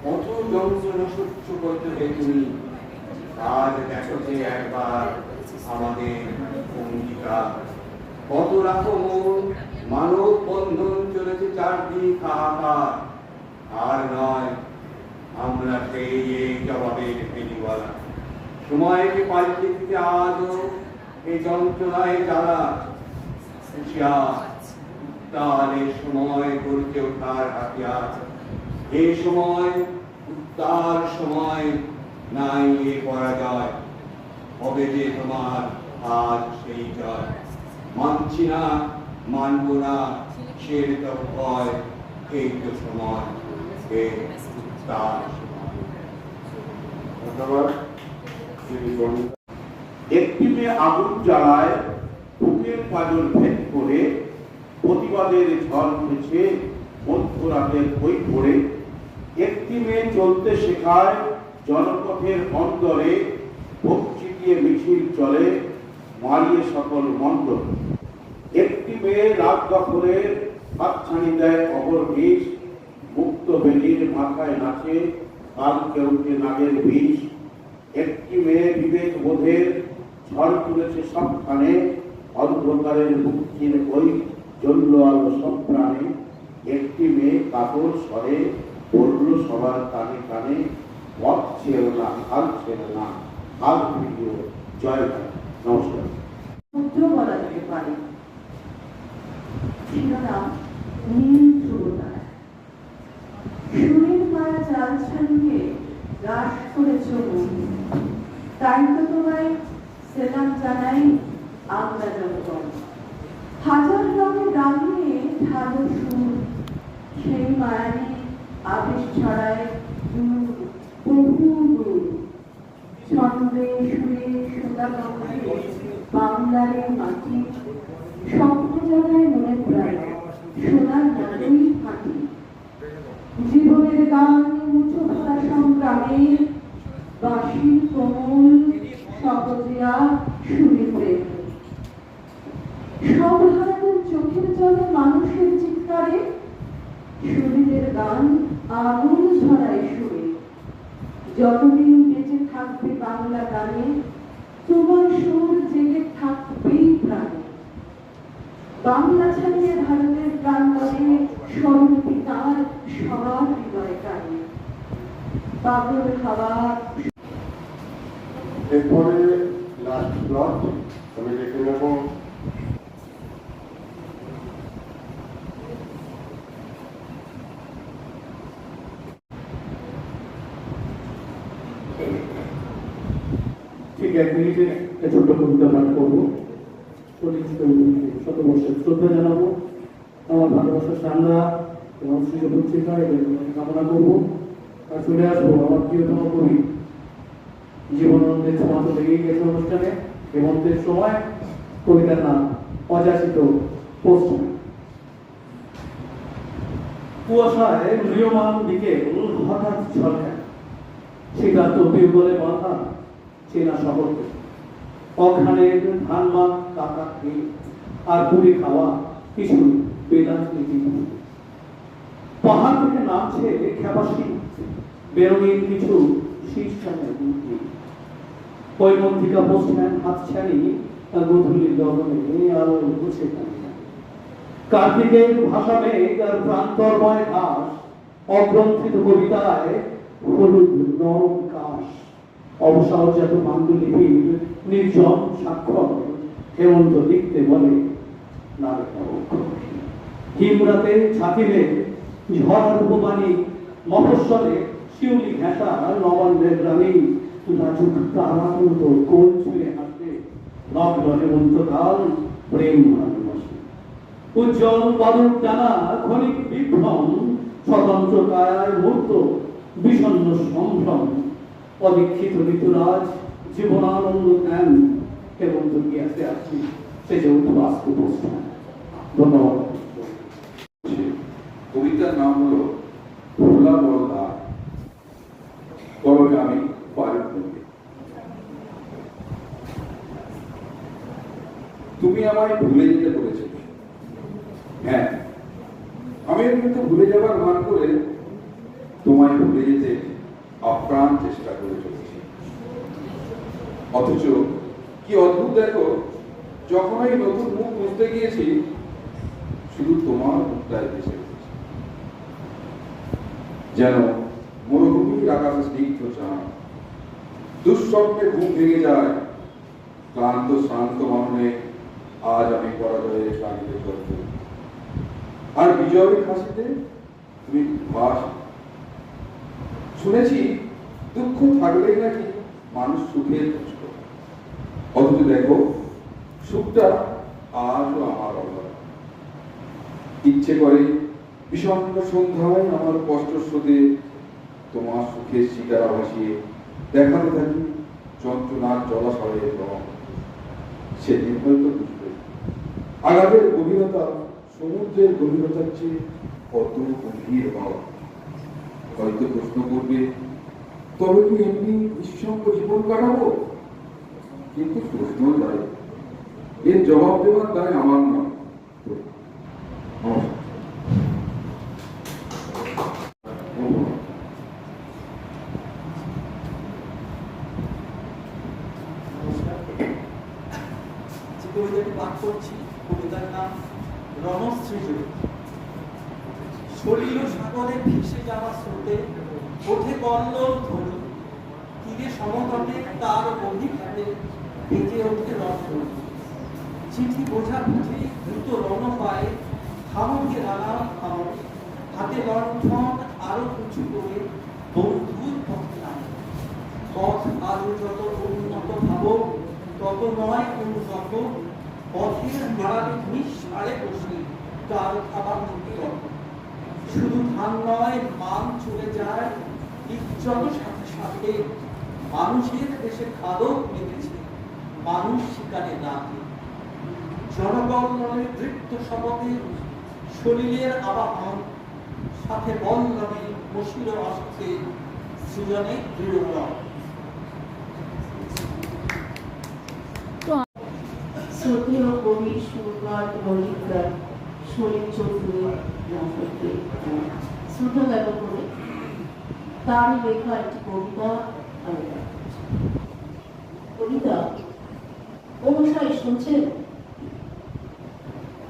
কত যন্ত্রণা সহ্য করতে তুমি আজ দেখো যে একবার আমাদের অঙ্গীকার কত রকম মানব বন্ধন চলেছে চারদিক হাহাকার আর নয় আমরা সেই জবাবের ফেরিওয়ালা সময়কে পাল্টে দিতে আজও এই যন্ত্রণায় জ্বালা তাহলে সময় গড়তে ওঠার হাতিয়ার এই সময় উত্তার সময় নাই এ পরাজয় হবে যে তোমার আজ সেই জয় মানছি না মানব না সে তো ভয় এই তো সময় এই উত্তার সময়। ধন্যবাদ। একটি মেয়ে আগুন জ্বালায় বুকের পাজল ভেদ করে প্রতিবাদের ঝড় উঠেছে মধ্যরাতের বই পড়ে একটি মেয়ে চলতে শেখায় জনপথের অন্দরে ভক্তি দিয়ে মিছিল চলে মারিয়ে সকল মন্ডল একটি মেয়ে রাত দখলের হাতছানি দেয় অপর বিষ মুক্ত বেদির মাথায় নাচে কালকে উঠে নাগের বিষ একটি মেয়ে বিবেক বোধের ঝড় তুলেছে সবখানে অন্ধকারের মুক্তির বই জ্বলল আলো সব প্রাণে একটি মেয়ে কাতর স্বরে বলল সবার কানে কানে পথ ছেড়ো না হাল ছেড়ো না হাল ভিডিও জয় ভাই নমস্কার পুত্র বলা যেতে পারে শিরোনাম নীল ধ্রুবতারা সুরের মায়া জাল ছাড়িয়ে গ্রাস করেছ মন তাই তো তোমায় সেলাম জানাই আমরা জনগণ হাজার রঙে রাঙিয়ে ঢালো সুর সেই মায়ারি আবেশ ছড়ায় বহু দূর ছন্দে সুরে সুতা গন্ধে বাংলার মাটি স্বপ্ন জাগায় মনে প্রায় সোনার মতোই ফাঁকি জীবনের গান মুঠো ভরা সংগ্রামে বাঁশির কোমল সহজিয়া সুরে প্রেম সব হারানোর চোখের জলে মানুষের চিৎকারে শরীরের গান আগুন ঝরায় সুরে যতদিন বেঁচে থাকবে বাংলা গানে তোমার সুর জেগে থাকবেই প্রাণে বাংলা ছাড়িয়ে ভারতের প্রান্তরে স্মরণ পিতার সবার হৃদয় কানে পাগল খাওয়া এরপরে লাস্ট ব্লক আমি দেখে নেব ঠিক 1 মিনিটে একটা ছোট্ট কবিতা পাঠ করবো পরিচিত শতবর্ষের শ্রদ্ধা জানাবো আমার ভালোবাসার সান্না এবং সৃজনশীলতা এবং কামনা করবো আর চলে আসবো আমার প্রিয়তম কবি জীবনানন্দের ছোঁয়া তো লেগেই গেছে অনুষ্ঠানে হেমন্তের সময় কবিতার নাম অযাচিত পশ্চিম কুয়াশায় ম্রিয়মান দিকে হঠাৎ ঝলকায় শীতার্থ বিউগলে বাঁধা চেনা শহর অখানের ধানমান কাকা খেয়ে আর পুরি খাওয়া কিছু বেদান্ত নীতি পাহাড় থেকে নামছে খেপাসি বেরোগীর কিছু শীর্ষানের মূর্তি কৈমন্ত্রিকা পোস্টম্যান হাতছানি গধূলির গগনে আলো গুছে কার্তিকের ভাষা মেঘ আর প্রান্তরময় ঘাস অগ্রন্থিত কবিতায় হলুদ নরম কাশ অবসরজাত পাণ্ডুলিপির নির্জন স্বাক্ষর হেমন্ত লিখতে বলে হিমরাতে ছাতিলে ঝড় উপবাণী মফস্বলে শিউলি ঘেঁষা নবান্নের গ্রামে রাজুক তারাকুন্ত কোল ছুঁয়ে হাঁটতে লগ্ন হেমন্ত কাল প্রেম ভালোবাসি। উজ্জ্বল বাদক টানা ক্ষণিক বিভ্রম, স্বতন্ত্র কায়ার মূর্ত বিষণ্ণ সম্ভ্রম, অদীক্ষিত ঋতুরাজ জীবনানন্দ জ্ঞান কেবল দুনিয়াতে আসি সে যে উদ্বাস্তু প্রশ্ন। ধন্যবাদ। কবিতার নাম হলো ভোলা বলদা, কলমে আমি পালন করি। তুমি আমায় ভুলে যেতে বলেছিলে। হ্যাঁ, আমি কিন্তু ভুলে যাবার ভান করে তোমায় ভুলে যেতে আপ্রাণ চেষ্টা করে চলেছি। অথচ কি অদ্ভুত দেখো, যখন এই নতুন মুখ বুঝতে গিয়েছি শুধু তোমার মুখটাই ভেসে উঠেছে। যেন মরুভূমির আকাশে স্নিগ্ধ চাঁদ, দুঃস্বপ্নে ঘুম ভেঙে যায়, ক্লান্ত শ্রান্ত মননে আজ আমি পরাজয়ের ক্লান্তিতে চলতে, আর বিজয়ের হাসিতে তুমি ভাস। শুনেছি দুঃখ থাকলেই নাকি মানুষ সুখের কষ্ট, অথচ দেখো সুখটা আজও আমার অভাব। ইচ্ছে করে বিষণ্ণ সন্ধ্যায় আমার কষ্ট স্রোতে তোমার সুখের শিকারা ভাসিয়ে দেখাতে থাকি যন্ত্রণার জলাশয়ের রং। সেদিন হয়তো বুঝবে আঘাতের গভীরতা সমুদ্রের গভীরতার চেয়ে কত গভীর হওয়া। হয়তো প্রশ্ন করবে, তবে কি এমনি নিঃসঙ্গ জীবন কাটাবো? কিন্তু প্রশ্ন যায়, এর জবাব দেওয়ার দায় আমার নয়। কবিতাটি পাঠ করছি, কবিতার নাম রণশ্রীজয়ী। সলিল সাগরে ভেসে যাওয়া স্রোতে ওঠে কল্লোল ধ্বনি, তীরে সমতটে তার অভিঘাতে বেজে ওঠে রণধ্বনি। চিঠি বোঝা বুঝে দ্রুত রণ পায়ে থামকে রানা থামো, হাতে লণ্ঠন আরো উঁচু করে বন্ধুর পথে নামে। পথ আরো যত উন্নত ভাবো তত নয় উন্নত, পথের আড়ালে নিঃসারে বসে কার খাবার নির্গত। শুধু ধান নয় মান চলে যায় ইজ্জত সাথে সাথে, মানুষের দেশে খাদক মেতেছে মানুষ শিকারে রাতে। জনকল্যাণের দৃপ্ত শপথে শরীরের আবাহন, সাথে বল্লভে মশির আসছে সৃজনে দৃঢ়। শ্রদ্ধেয় কবি সুরকার ললিতদার শরীর চৌধুরী শ্রদ্ধা জ্ঞাপন করে তার লেখা একটি কবিতা আমি কবিতা। ও মশাই শুনছেন?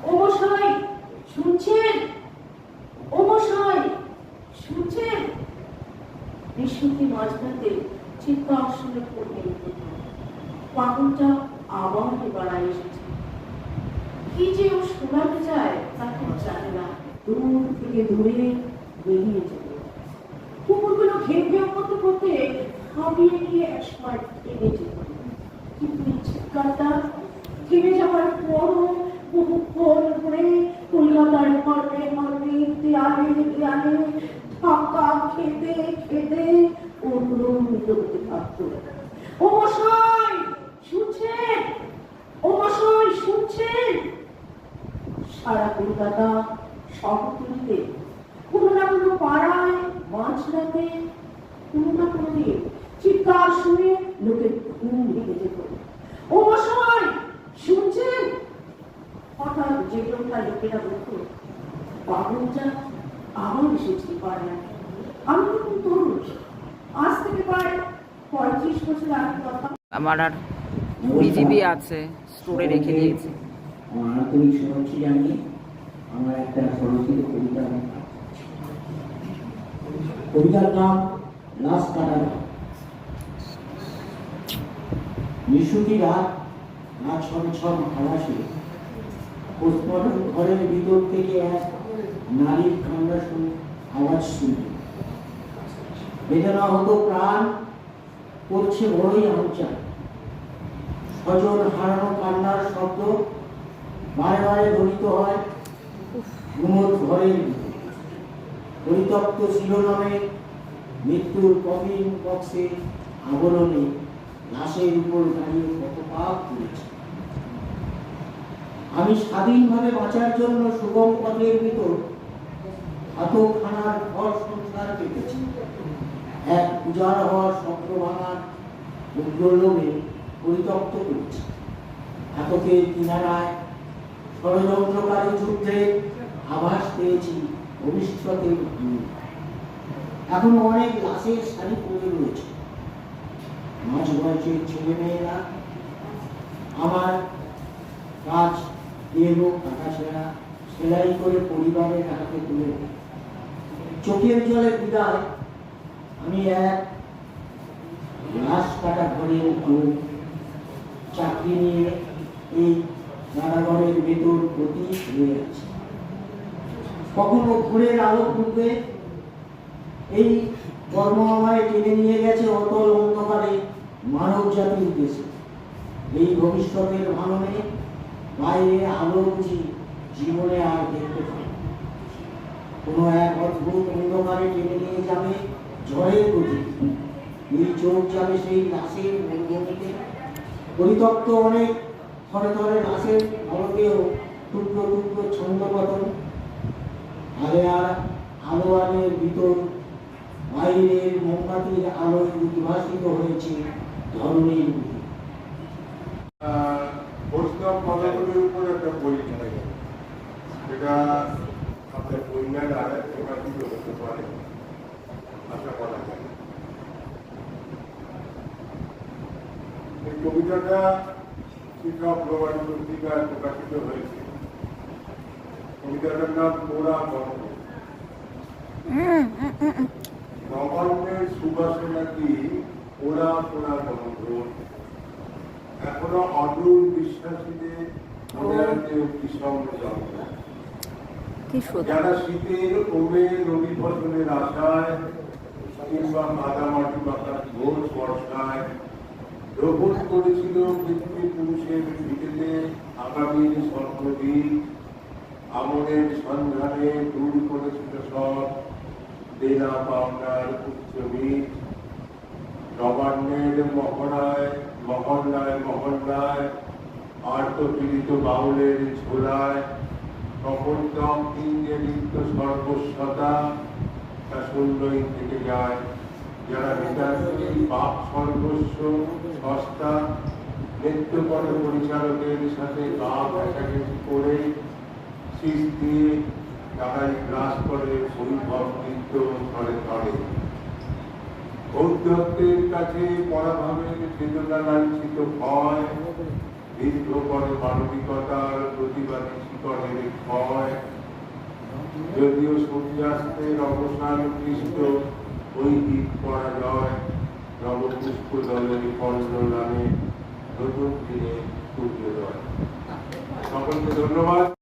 ও মশাই শুনছেন? ও মশাই শুনছেন? বিশুদ্ধি মাঝরাতে চিৎকার শুনে পড়ে পাগলটা আবার এবার এসেছে। কি যে ও শোনাতে চায় তা কেউ জানে না। দূর থেকে দূরে বেরিয়ে চলে কুকুরগুলো ঘেউ ঘেউ করতে করতে হাঁপিয়ে গিয়ে একসময় থেমে যেত। কিন্তু এই চিৎকারটা থেমে যাওয়ার পরও বহুক্ষণ ধরে কলকাতার মর্মে মর্মে দেয়ালে দেয়ালে ধাক্কা খেতে খেতে অনুরোধ করতে থাকত। ও মশাই শুনছেন? ও মশাই শুনছেন? সারা কলকাতা শহরতলিতে কোনো না কোনো পাড়ায় মাঝরাতে কোনো না কোনো দিন চিৎকার শুনে লোকের ঘুম ভেঙে যেত। ও মশাই শুনছেন? হঠাৎ যেগুলোটা লোকেরা বলত, পাগলটা আবার এসেছি পাড়ায়। আমি তখন তরুণ, আজ থেকে প্রায় 35 বছর আগে কথা। আমার আর 20 GB আছে, স্টোরে রেখে দিয়েছি। আমার আন্তরিক শুভেচ্ছা জানিয়ে আমার একটা স্বরচিত কবিতা, কবিতার নাম লাশ কাটা। নিশুতি রাত, না ছমছম আকাশে পোস্টমর্টম ঘরের ভিতর থেকে এক নারীর কান্না শুনে আওয়াজ শুনতে বেদনা হতো প্রাণ, করছে বড়ই আহ্বান। স্বজন হারানো কান্নার শব্দ বারে বারে ধ্বনিত হয় ঘুমোর ঘরের পরিত্যক্ত শিরোনামে মৃত্যুর কফিন বক্সে আবরণে লাশের উপর দাঁড়িয়ে কত পাপ করেছে। আমি স্বাধীনভাবে বাঁচার জন্য সুগম পথের ভিতর হাতখানার ঘর সংসার পেতেছি। এক উজাড় হওয়ার স্বপ্ন ভাঙার উগ্রলোভে পরিত্যক্ত করেছি। হাতকের কিনারায় ষড়যন্ত্রকারী যুদ্ধে আভাস পেয়েছি ভবিষ্যতের ভিড়। এখনো অনেক লাশের শাড়ি পড়ে রয়েছে। মাঝ বয়সের ছেলেমেয়েরা আমার কাজ দেহ কাটাছেঁড়া সেলাই করে পরিবারের হাতে তুলে দেয়। চোখের জলে বিদায় আমি এক লাশ কাটা ঘরে চাকরি নিয়ে এই কারাগারের ভেতর প্রতি হয়ে আছে। কখনো ভোরের আলো ফুটবে, এই কর্ম আমায় টেনে নিয়ে গেছে অতল অন্ধকারে মানব জাতির দেশে। এই ভবিষ্যতের ভাঙনে বাইরে আলো বুঝি জীবনে আর দেখতে পাই। কোনো এক অদ্ভুত অন্ধকারে টেনে নিয়ে যাবে ঝড়ের গতি। এই চোখ যাবে সেই লাশের মরুভূমিতে। পরিত্যক্ত অনেক থরে থরে লাশের মরদেহ টুকরো টুকরো ছন্দপতন। আলো আলোর ভিতর বাইরের মোমবাতির আলোয় উদ্ভাসিত হয়েছে ধরনের বুকে। বৈষ্ণব পদাবলীর উপর একটা বই লেখা গেল, সেটা আপনার বইমের আর প্রকাশিত হতে পারে আশা করা যায়। এই কবিতাটা শিক্ষা প্রবাদী পত্রিকায় প্রকাশিত হয়েছে। কবিতাটার নাম পোড়া গন্ধ। নবান্নের সুবাসে নাকি পোড়া পোড়া গন্ধ, এখনো অদূর বিশ্বাসীদের মনে আছে বিষম যন্ত্র। যারা শীতের ওমে রবি ফসলের আশায় কিংবা কাদামাটি পাতার ঘোষ বর্ষায় রোপণ করেছিল পিতৃপুরুষের ভিটেতে আগামীর স্বপ্নবীজ। আমলের সন্ধানে দূর করেছিল সব দেনা পাওনার উচ্চ বীজ। নবান্নের মহড়ায় মহল্লায় মহল্লায় আর্তপীড়িত বাউলের ঝোলায় প্রপঞ্চম ইন্দ্রিত সর্বস্বতা তা শূন্যই থেকে যায়। যারা নেতাজি বাপ সর্বস্ব সস্তা নৃত্যপট পরিচালকের সাথে বাপ ঘেঁষাঘেঁষি করে শীষ দিয়ে তারাই গ্রাস করে বৈভব নৃত্য ধরে ধরে। ঔদ্ধত্যের কাছে পরাভাবের চেতনা লাঞ্ছিত ভয় দীর্ঘ করে মানবিকতার প্রতিবাদী শিকড়ের ক্ষয়। যদিও সূর্যাস্তের অবসান খ্রিস্ট ঐহিক পরাজয়, নবপুষ্প দলের কর্ণলানে নতুন দিনে সূর্যোদয়। সকলকে ধন্যবাদ।